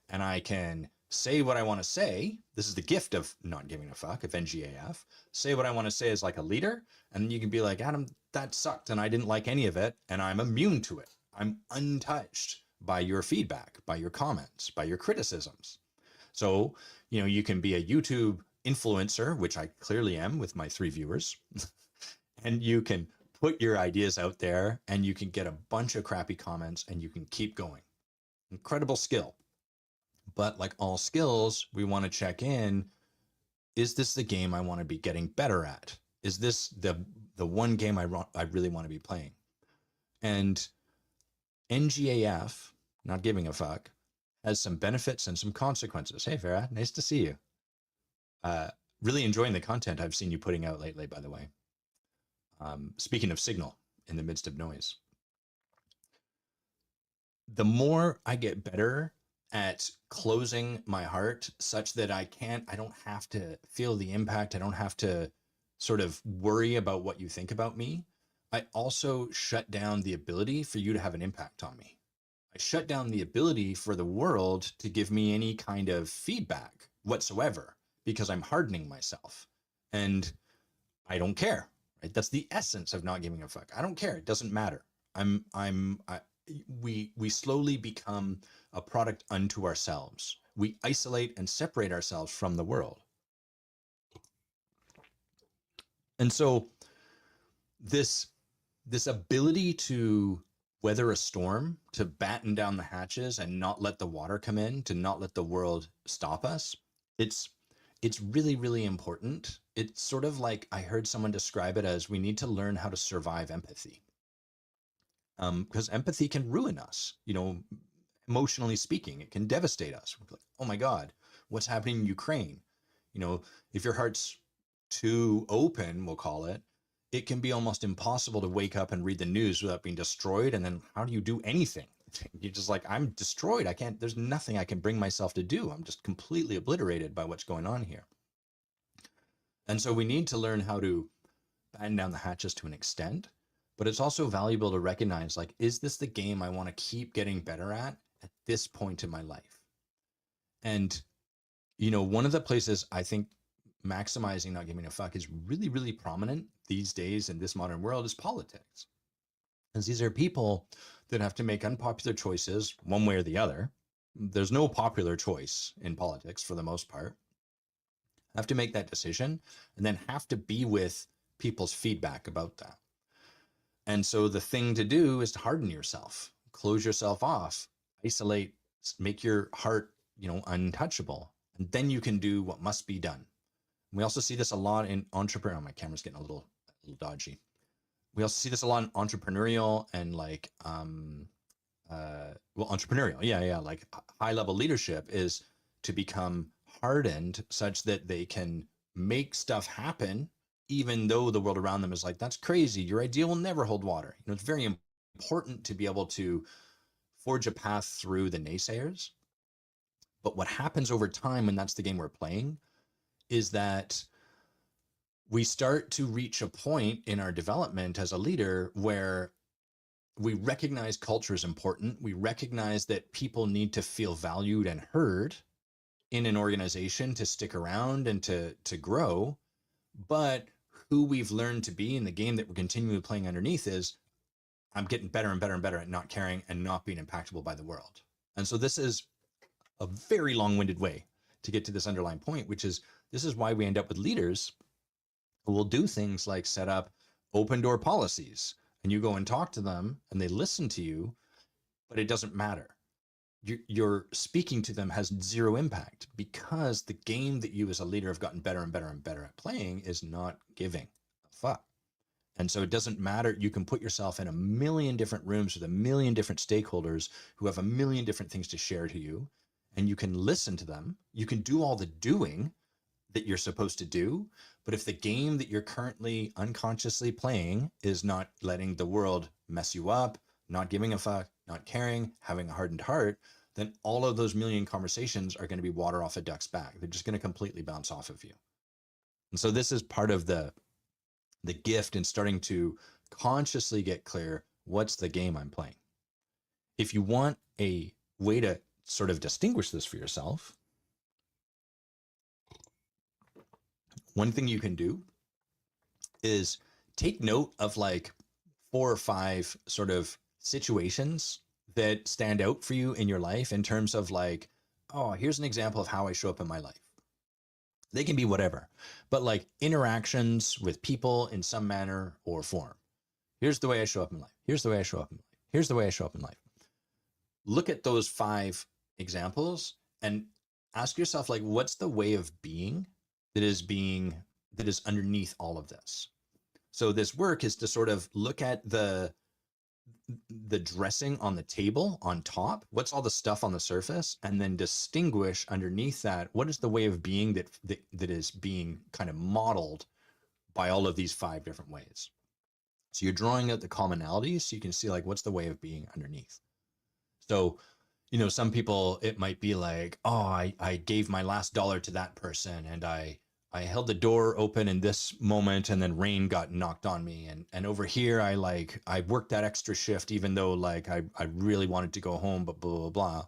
and I can say what I want to say. This is the gift of not giving a fuck, of NGAF. Say what I want to say as like a leader. And then you can be like, Adam, that sucked and I didn't like any of it. And I'm immune to it. I'm untouched by your feedback, by your comments, by your criticisms. So, you can be a YouTube influencer, which I clearly am with my 3 viewers, and you can put your ideas out there and you can get a bunch of crappy comments and you can keep going. Incredible skill. But like all skills, we want to check in. Is this the game I want to be getting better at? Is this the one game I really want to be playing? And NGAF, not giving a fuck, has some benefits and some consequences. Hey, Farah, nice to see you. Really enjoying the content I've seen you putting out lately, by the way. Speaking of signal in the midst of noise. The more I get better at closing my heart such that I don't have to feel the impact. I don't have to sort of worry about what you think about me. I also shut down the ability for you to have an impact on me. I shut down the ability for the world to give me any kind of feedback whatsoever because I'm hardening myself and I don't care. Right? That's the essence of not giving a fuck. I don't care. It doesn't matter. We slowly become a product unto ourselves. We isolate and separate ourselves from the world. And so this ability to weather a storm, to batten down the hatches and not let the water come in, to not let the world stop us, it's really, really important. It's sort of like I heard someone describe it as we need to learn how to survive empathy. Because empathy can ruin us, emotionally speaking, it can devastate us. We're like, oh my God, what's happening in Ukraine? If your heart's too open, we'll call it, it can be almost impossible to wake up and read the news without being destroyed. And then how do you do anything? You're just like, I'm destroyed. I can't, there's nothing I can bring myself to do. I'm just completely obliterated by what's going on here. And so we need to learn how to batten down the hatches to an extent, but it's also valuable to recognize, like, is this the game I want to keep getting better at this point in my life? And, one of the places I think maximizing not giving a fuck is really, really prominent these days in this modern world is politics. Because these are people that have to make unpopular choices one way or the other. There's no popular choice in politics for the most part. Have to make that decision and then have to be with people's feedback about that. And so the thing to do is to harden yourself, close yourself off, isolate, make your heart, untouchable. And then you can do what must be done. We also see this a lot in entrepreneur. My camera's getting a little dodgy. We also see this a lot in entrepreneurial and like entrepreneurial. Yeah. Like high level leadership is to become hardened such that they can make stuff happen, even though the world around them is like, that's crazy. Your idea will never hold water. It's very important to be able to forge a path through the naysayers. But what happens over time when that's the game we're playing is that we start to reach a point in our development as a leader where we recognize culture is important. We recognize that people need to feel valued and heard in an organization to stick around and to grow. But who we've learned to be in the game that we're continually playing underneath is I'm getting better and better and better at not caring and not being impactable by the world. And so this is a very long-winded way to get to this underlying point, which is this is why we end up with leaders who will do things like set up open door policies and you go and talk to them and they listen to you, but it doesn't matter. Your speaking to them has zero impact because the game that you as a leader have gotten better and better and better at playing is not giving a fuck. And so it doesn't matter. You can put yourself in a million different rooms with a million different stakeholders who have a million different things to share to you, and you can listen to them. You can do all the doing that you're supposed to do. But if the game that you're currently unconsciously playing is not letting the world mess you up, not giving a fuck, not caring, having a hardened heart, then all of those million conversations are going to be water off a duck's back. They're just going to completely bounce off of you. And so this is part of the gift in starting to consciously get clear, what's the game I'm playing? If you want a way to sort of distinguish this for yourself, one thing you can do is take note of like 4 or 5 sort of situations that stand out for you in your life in terms of like, oh, here's an example of how I show up in my life. They can be whatever, but like interactions with people in some manner or form. Here's the way I show up in life. Here's the way I show up in life. Here's the way I show up in life. Look at those 5 examples and ask yourself, like, what's the way of being that is underneath all of this? So this work is to sort of look at the dressing on the table on top, what's all the stuff on the surface, and then distinguish underneath that, what is the way of being that is being kind of modeled by all of these 5 different ways. So you're drawing out the commonalities so you can see like what's the way of being underneath. So, some people, it might be like, oh, I gave my last dollar to that person and I held the door open in this moment and then rain got knocked on me. And over here, I worked that extra shift, even though like I really wanted to go home, but blah, blah, blah.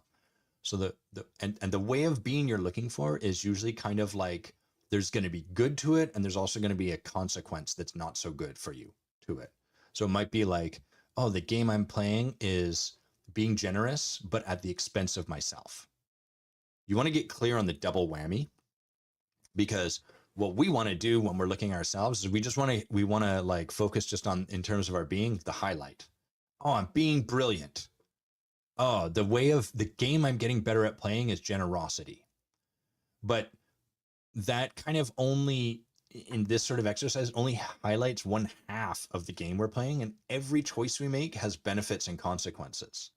So the way of being you're looking for is usually kind of like, there's going to be good to it. And there's also going to be a consequence that's not so good for you to it. So it might be like, oh, the game I'm playing is being generous, but at the expense of myself. You want to get clear on the double whammy, because what we want to do when we're looking at ourselves is we want to like focus just on, in terms of our being, the highlight. Oh, I'm being brilliant. Oh, the way of the game I'm getting better at playing is generosity. But that kind of only, in this sort of exercise, only highlights 1/2 of the game we're playing, and every choice we make has benefits and consequences.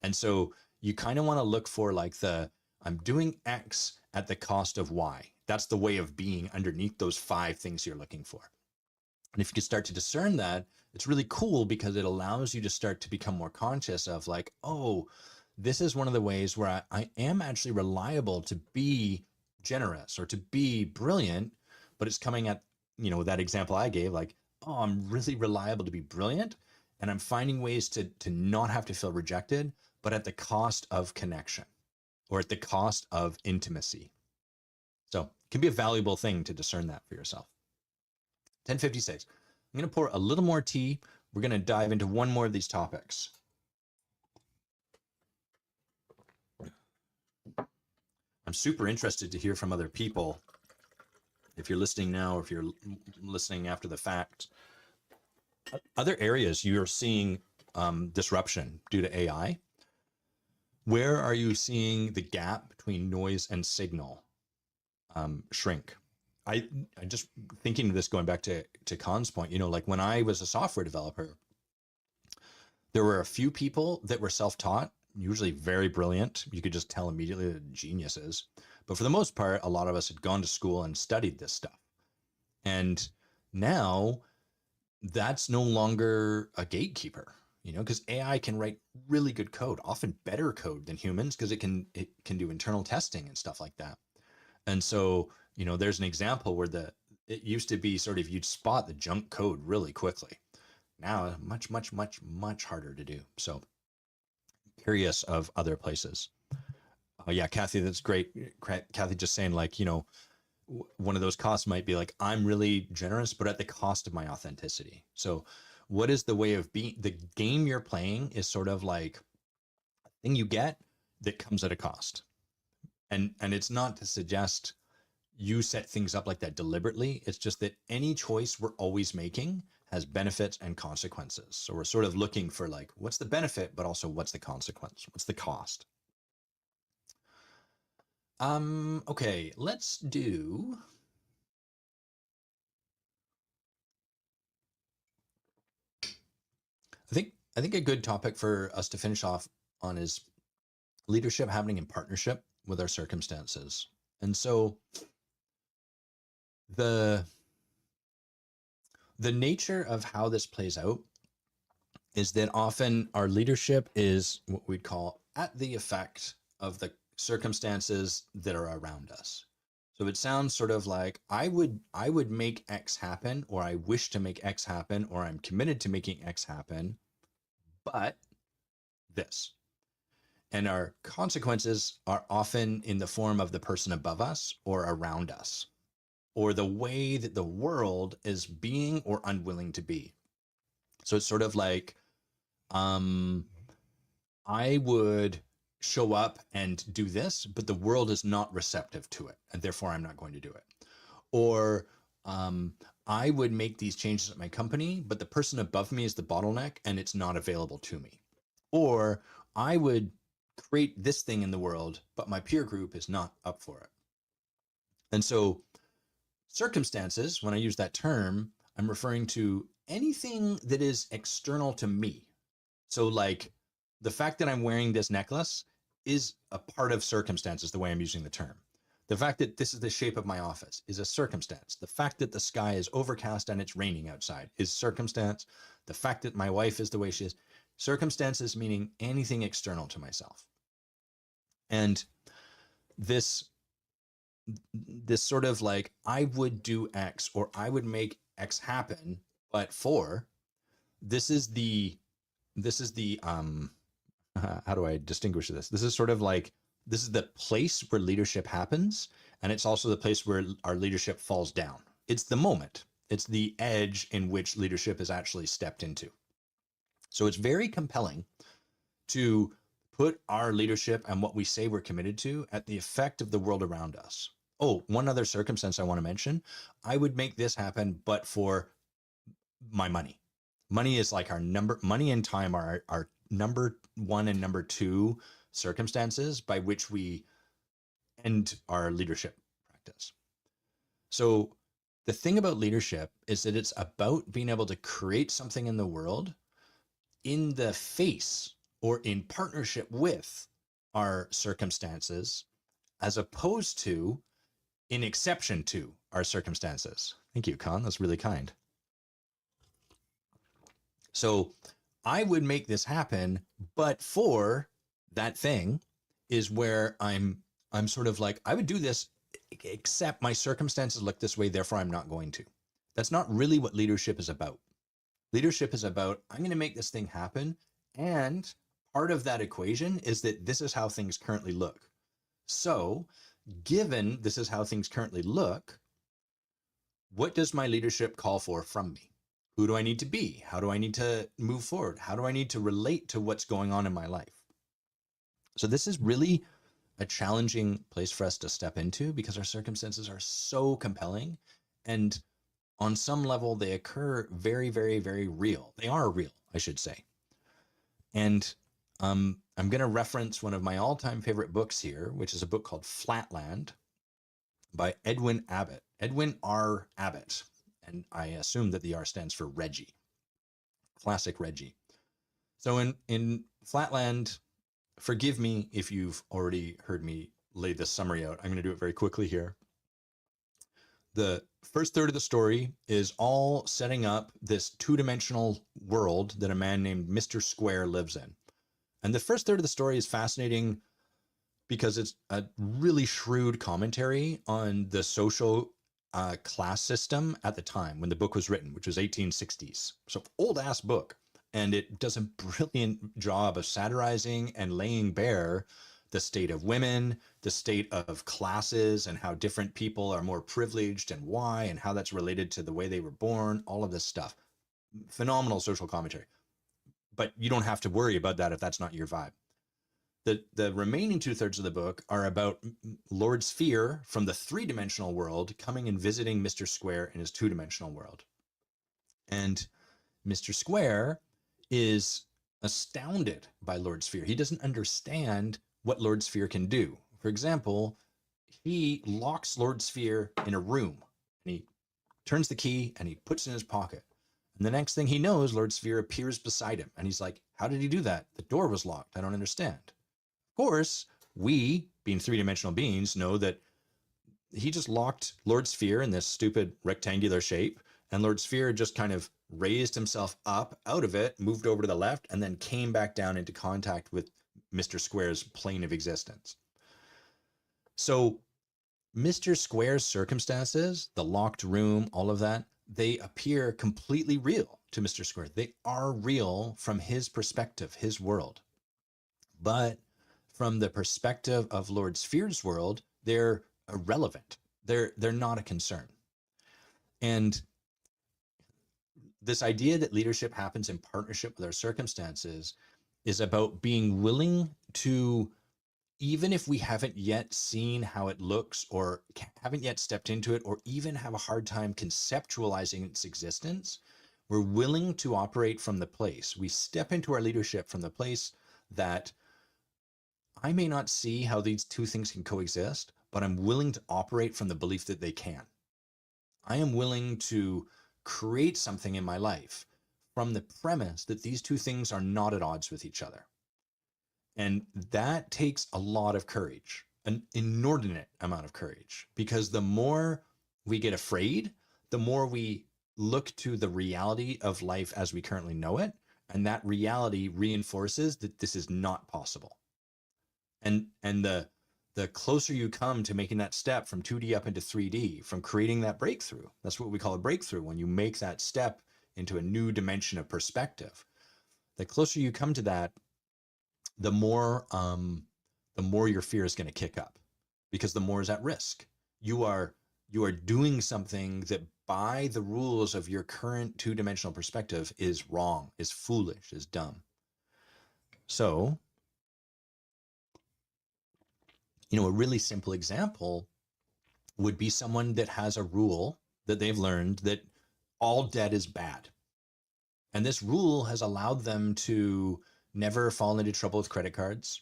And so you kind of want to look for like I'm doing X at the cost of Y. That's the way of being underneath those 5 things you're looking for. And if you can start to discern that, it's really cool because it allows you to start to become more conscious of like, oh, this is one of the ways where I am actually reliable to be generous or to be brilliant, but it's coming at, that example I gave, like, oh, I'm really reliable to be brilliant. And I'm finding ways to not have to feel rejected, but at the cost of connection or at the cost of intimacy. So it can be a valuable thing to discern that for yourself. 1056. I'm going to pour a little more tea. We're going to dive into one more of these topics. I'm super interested to hear from other people. If you're listening now, or if you're listening after the fact, other areas you're seeing disruption due to AI. Where are you seeing the gap between noise and signal shrink? I just thinking of this, going back to Khan's point, like when I was a software developer, there were a few people that were self-taught, usually very brilliant. You could just tell immediately they're geniuses. But for the most part, a lot of us had gone to school and studied this stuff. And now that's no longer a gatekeeper, because AI can write really good code, often better code than humans, because it can do internal testing and stuff like that. And so, there's an example where it used to be sort of you'd spot the junk code really quickly. Now, much, much, much, much harder to do. So, curious of other places. Yeah, Kathy, that's great. Kathy just saying, like, one of those costs might be like, I'm really generous, but at the cost of my authenticity. So, what is the way of being? The game you're playing is sort of like a thing you get that comes at a cost. And it's not to suggest you set things up like that deliberately. It's just that any choice we're always making has benefits and consequences. So we're sort of looking for like, what's the benefit, but also what's the consequence? What's the cost? Okay, let's do. I think a good topic for us to finish off on is leadership happening in partnership with our circumstances. And so the nature of how this plays out is that often our leadership is what we'd call at the effect of the circumstances that are around us. So it sounds sort of like I would make X happen, or I wish to make X happen, or I'm committed to making X happen, but this. And our consequences are often in the form of the person above us or around us, or the way that the world is being or unwilling to be. So it's sort of like, I would show up and do this, but the world is not receptive to it, and therefore I'm not going to do it. Or I would make these changes at my company, but the person above me is the bottleneck and it's not available to me. Or I would create this thing in the world, but my peer group is not up for it. And so circumstances, when I use that term, I'm referring to anything that is external to me. So like the fact that I'm wearing this necklace is a part of circumstances, the way I'm using the term. The fact that this is the shape of my office is a circumstance. The fact that the sky is overcast and it's raining outside is circumstance. The fact that my wife is the way she is, circumstances meaning anything external to myself. And this sort of like, I would do X or I would make X happen, but this is the how do I distinguish this? This is sort of like, this is the place where leadership happens, and it's also the place where our leadership falls down. It's the moment. It's the edge in which leadership is actually stepped into. So it's very compelling to put our leadership and what we say we're committed to at the effect of the world around us. Oh, one other circumstance I want to mention. I would make this happen, but for my money. Money is like money and time are our number one and number two circumstances by which we end our leadership practice. So the thing about leadership is that it's about being able to create something in the world in the face or in partnership with our circumstances, as opposed to in exception to our circumstances. Thank you, Khan. That's really kind. So I would make this happen, but for that thing is where I'm sort of like, I would do this, except my circumstances look this way, therefore I'm not going to. That's not really what leadership is about. Leadership is about, I'm going to make this thing happen. And part of that equation is that this is how things currently look. So, given this is how things currently look, what does my leadership call for from me? Who do I need to be? How do I need to move forward? How do I need to relate to what's going on in my life? So, this is really a challenging place for us to step into because our circumstances are so compelling. And on some level, they occur very, very, very real. They are real, I should say. And I'm going to reference one of my all time favorite books here, which is a book called Flatland by Edwin Abbott, Edwin R. Abbott. And I assume that the R stands for Reggie, classic Reggie. So in Flatland, forgive me if you've already heard me lay this summary out. I'm going to do it very quickly here. The first third of the story is all setting up this two-dimensional world that a man named Mr. Square lives in. And the first third of the story is fascinating because it's a really shrewd commentary on the social class system at the time when the book was written, which was 1860s. So old ass book. And it does a brilliant job of satirizing and laying bare the state of women, the state of classes, and how different people are more privileged and why, and how that's related to the way they were born, all of this stuff. Phenomenal social commentary. But you don't have to worry about that if that's not your vibe. The remaining 2/3 of the book are about Lord Sphere from the three-dimensional world coming and visiting Mr. Square in his two-dimensional world. And Mr. Square is astounded by Lord Sphere. He doesn't understand what Lord Sphere can do. For example, he locks Lord Sphere in a room and he turns the key and he puts it in his pocket. And the next thing he knows, Lord Sphere appears beside him. And he's like, how did he do that? The door was locked. I don't understand. Of course, we, being three-dimensional beings, know that he just locked Lord Sphere in this stupid rectangular shape. And Lord Sphere just kind of raised himself up out of it, moved over to the left, and then came back down into contact with Mr. Square's plane of existence. So Mr. Square's circumstances, the locked room, all of that, they appear completely real to Mr. Square. They are real from his perspective, his world. But from the perspective of Lord Sphere's world, they're irrelevant. They're not a concern. And this idea that leadership happens in partnership with our circumstances is about being willing to, even if we haven't yet seen how it looks or haven't yet stepped into it or even have a hard time conceptualizing its existence, we're willing to operate from the place. We step into our leadership from the place that I may not see how these two things can coexist, but I'm willing to operate from the belief that they can. I am willing to create something in my life from the premise that these two things are not at odds with each other. And that takes a lot of courage, an inordinate amount of courage, because the more we get afraid, the more we look to the reality of life as we currently know it. And that reality reinforces that this is not possible. And the closer you come to making that step from 2D up into 3D, from creating that breakthrough, that's what we call a breakthrough, when you make that step into a new dimension of perspective. The closer you come to that, the more your fear is going to kick up, because the more is at risk. You are doing something that by the rules of your current two-dimensional perspective is wrong, is foolish, is dumb. So, a really simple example would be someone that has a rule that they've learned that all debt is bad. And this rule has allowed them to never fall into trouble with credit cards,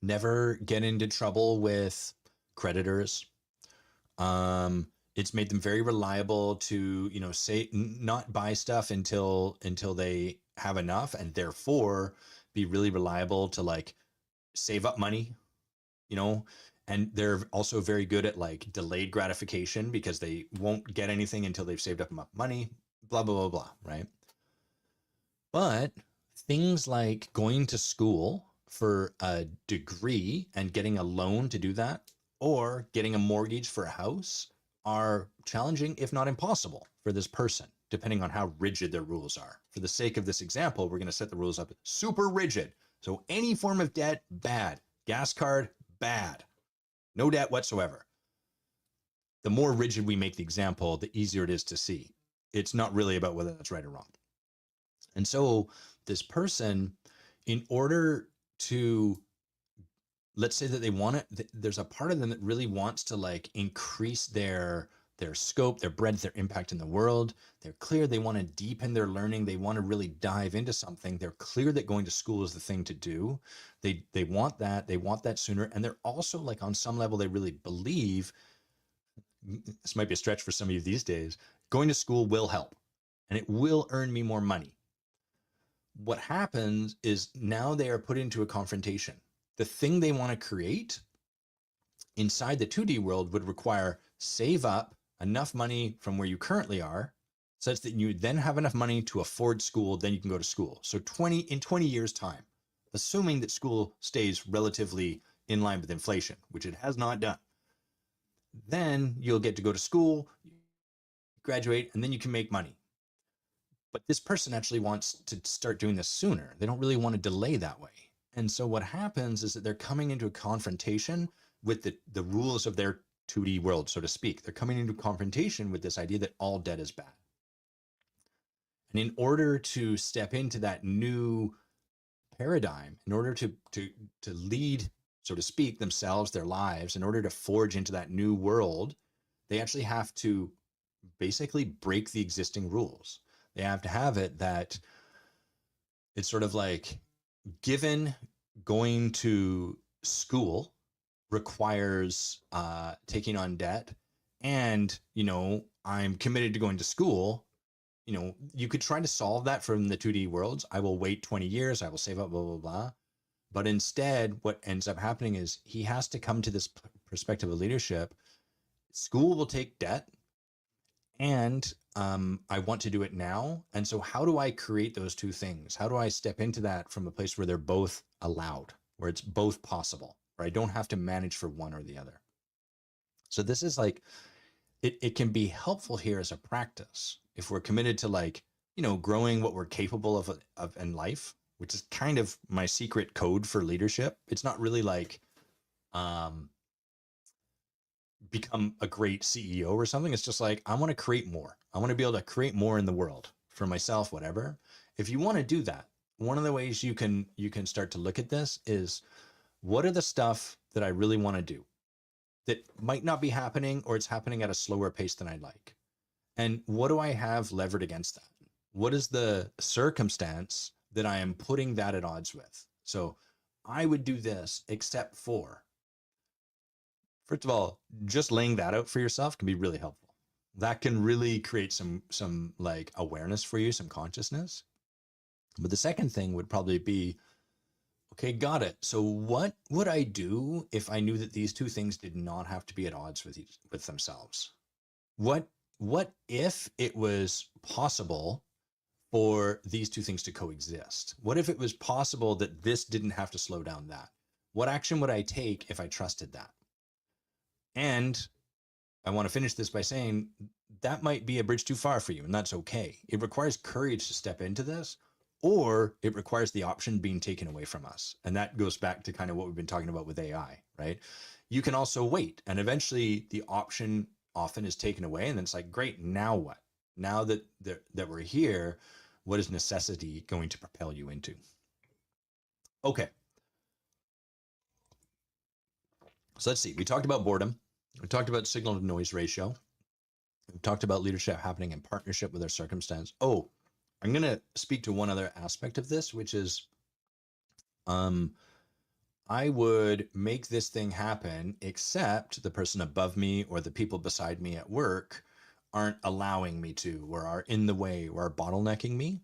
never get into trouble with creditors. It's made them very reliable to, say not buy stuff until they have enough, and therefore be really reliable to like save up money, and they're also very good at like delayed gratification because they won't get anything until they've saved up enough money, blah, blah, blah, blah, right? But things like going to school for a degree and getting a loan to do that, or getting a mortgage for a house, are challenging, if not impossible, for this person, depending on how rigid their rules are. For the sake of this example, we're going to set the rules up super rigid. So any form of debt, bad. Gas card, bad. No debt whatsoever. The more rigid we make the example, the easier it is to see. It's not really about whether that's right or wrong. And so this person, in order to, let's say that they want it, there's a part of them that really wants to like increase their scope, their breadth, their impact in the world. They're clear they want to deepen their learning. They want to really dive into something. They're clear that going to school is the thing to do. They want that. They want that sooner. And they're also like, on some level, they really believe, this might be a stretch for some of you these days, going to school will help and it will earn me more money. What happens is now they are put into a confrontation. The thing they want to create inside the 2D world would require save up enough money from where you currently are such that you then have enough money to afford school, then you can go to school. So in 20 years time, assuming that school stays relatively in line with inflation, which it has not done, then you'll get to go to school, graduate, and then you can make money. But this person actually wants to start doing this sooner. They don't really want to delay that way. And so what happens is that they're coming into a confrontation with the rules of their 2D world, so to speak. They're coming into confrontation with this idea that all debt is bad. And in order to step into that new paradigm, in order to lead, so to speak, themselves, their lives, in order to forge into that new world, they actually have to basically break the existing rules. They have to have it that it's sort of like, given going to school requires taking on debt, and I'm committed to going to school, you could try to solve that from the 2D worlds. I will wait 20 years, I will save up, blah blah blah. But instead what ends up happening is he has to come to this perspective of leadership. School will take debt, and I want to do it now. And so how do I create those two things? How do I step into that from a place where they're both allowed, where it's both possible, where I don't have to manage for one or the other? So this is like, it can be helpful here as a practice if we're committed to, like, growing what we're capable of in life, which is kind of my secret code for leadership. It's not really like become a great CEO or something. It's just like, I want to create more. I want to be able to create more in the world for myself, whatever. If you want to do that, one of the ways you can start to look at this is, what are the stuff that I really want to do that might not be happening, or it's happening at a slower pace than I'd like? And what do I have levered against that? What is the circumstance that I am putting that at odds with? So I would do this except for, first of all, just laying that out for yourself can be really helpful. That can really create some like awareness for you, some consciousness. But the second thing would probably be, okay, got it. So what would I do if I knew that these two things did not have to be at odds with themselves? What if it was possible for these two things to coexist? What if it was possible that this didn't have to slow down that? What action would I take if I trusted that? And I want to finish this by saying that might be a bridge too far for you, and that's okay. It requires courage to step into this, or it requires the option being taken away from us. And that goes back to kind of what we've been talking about with AI, right? You can also wait, and eventually the option often is taken away, and then it's like, great, now what? Now that we're here, what is necessity going to propel you into? Okay. So let's see. We talked about boredom. We talked about signal to noise ratio. We've talked about leadership happening in partnership with our circumstance. Oh, I'm going to speak to one other aspect of this, which is, I would make this thing happen, except the person above me or the people beside me at work aren't allowing me to, or are in the way, or are bottlenecking me,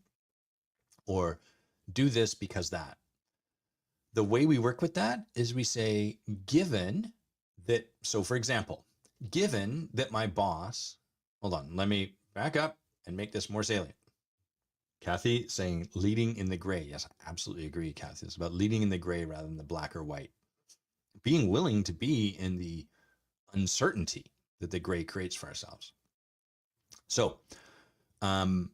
or do this because that. The way we work with that is we say, given that, so for example, given that my boss, hold on, let me back up and make this more salient. Kathy saying leading in the gray. Yes, I absolutely agree, Kathy. It's about leading in the gray rather than the black or white. Being willing to be in the uncertainty that the gray creates for ourselves. So, um,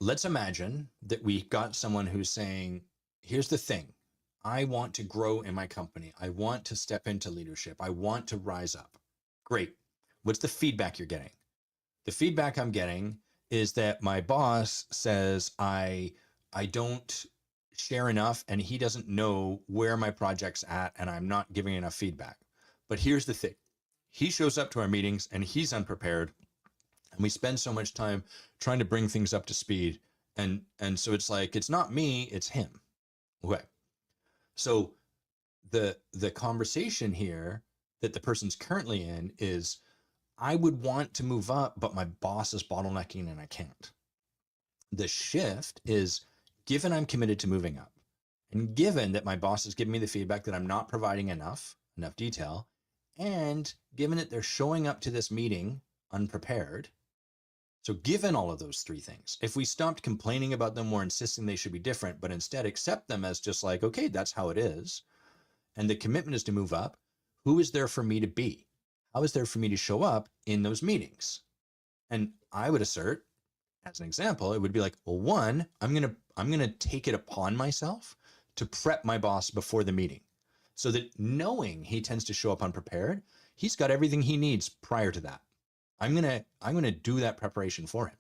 let's imagine that we got someone who's saying, here's the thing. I want to grow in my company. I want to step into leadership. I want to rise up. Great. What's the feedback you're getting? The feedback I'm getting is that my boss says I don't share enough and he doesn't know where my project's at and I'm not giving enough feedback. But here's the thing. He shows up to our meetings and he's unprepared and we spend so much time trying to bring things up to speed and so it's like it's not me, it's him. Okay. So the conversation here that the person's currently in is I would want to move up, but my boss is bottlenecking and I can't. The shift is given I'm committed to moving up and given that my boss is giving me the feedback that I'm not providing enough detail, and given that they're showing up to this meeting unprepared. So given all of those three things, if we stopped complaining about them or insisting they should be different, but instead accept them as just like, okay, that's how it is, and the commitment is to move up, who is there for me to be? How is there for me to show up in those meetings? And I would assert, as an example, it would be like, well, one, I'm gonna take it upon myself to prep my boss before the meeting, so that knowing he tends to show up unprepared, he's got everything he needs prior to that. I'm gonna do that preparation for him.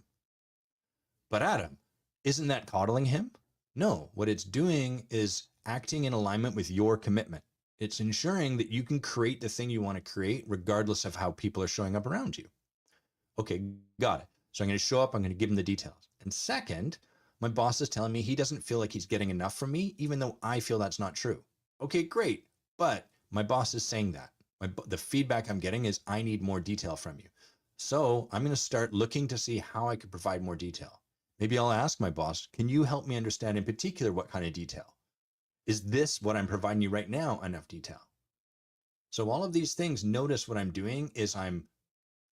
But Adam, isn't that coddling him? No, what it's doing is acting in alignment with your commitment. It's ensuring that you can create the thing you want to create regardless of how people are showing up around you. Okay, got it. So I'm going to show up, I'm going to give him the details. And second, my boss is telling me he doesn't feel like he's getting enough from me, even though I feel that's not true. Okay, great. But my boss is saying that. The feedback I'm getting is I need more detail from you. So I'm going to start looking to see how I could provide more detail. Maybe I'll ask my boss, can you help me understand in particular what kind of detail? Is this what I'm providing you right now enough detail? So all of these things, notice what I'm doing is I'm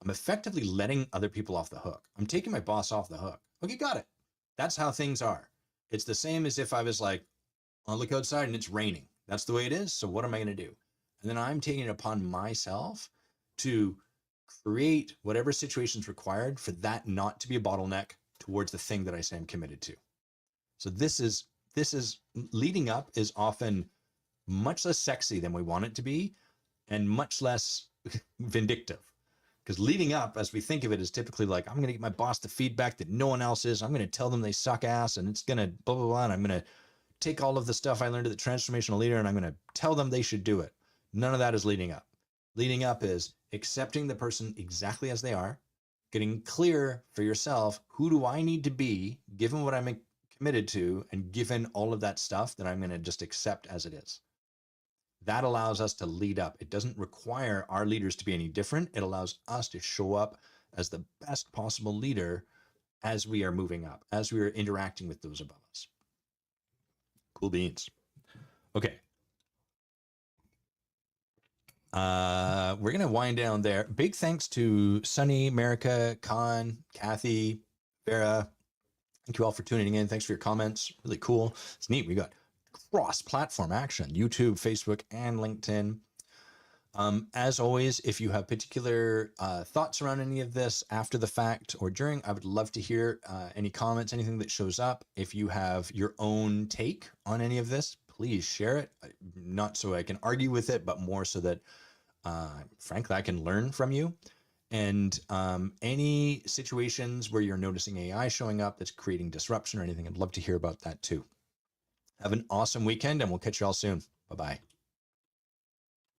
effectively letting other people off the hook. I'm taking my boss off the hook. Okay, got it. That's how things are. It's the same as if I was like, I'll look outside and it's raining. That's the way it is. So what am I going to do? And then I'm taking it upon myself to create whatever situation's required for that not to be a bottleneck towards the thing that I say I'm committed to. So this is leading up is often much less sexy than we want it to be and much less vindictive. Because leading up, as we think of it, is typically like, I'm going to get my boss the feedback that no one else is. I'm going to tell them they suck ass and it's going to blah, blah, blah. And I'm going to take all of the stuff I learned at the transformational leader and I'm going to tell them they should do it. None of that is leading up. Leading up is accepting the person exactly as they are, getting clear for yourself, who do I need to be, given what I'm committed to, and given all of that stuff that I'm going to just accept as it is. That allows us to lead up. It doesn't require our leaders to be any different. It allows us to show up as the best possible leader as we are moving up, as we are interacting with those above us. Cool beans. Okay. We're going to wind down there. Big thanks to Sunny, America, Khan, Kathy, Vera. Thank you all for tuning in. Thanks for your comments. Really cool. It's neat. We got cross-platform action, YouTube, Facebook, and LinkedIn. As always, if you have particular thoughts around any of this after the fact or during, I would love to hear any comments, anything that shows up. If you have your own take on any of this, please share it. Not so I can argue with it, but more so that, frankly, I can learn from you. And any situations where you're noticing AI showing up that's creating disruption or anything, I'd love to hear about that too. Have an awesome weekend and we'll catch you all soon. Bye-bye.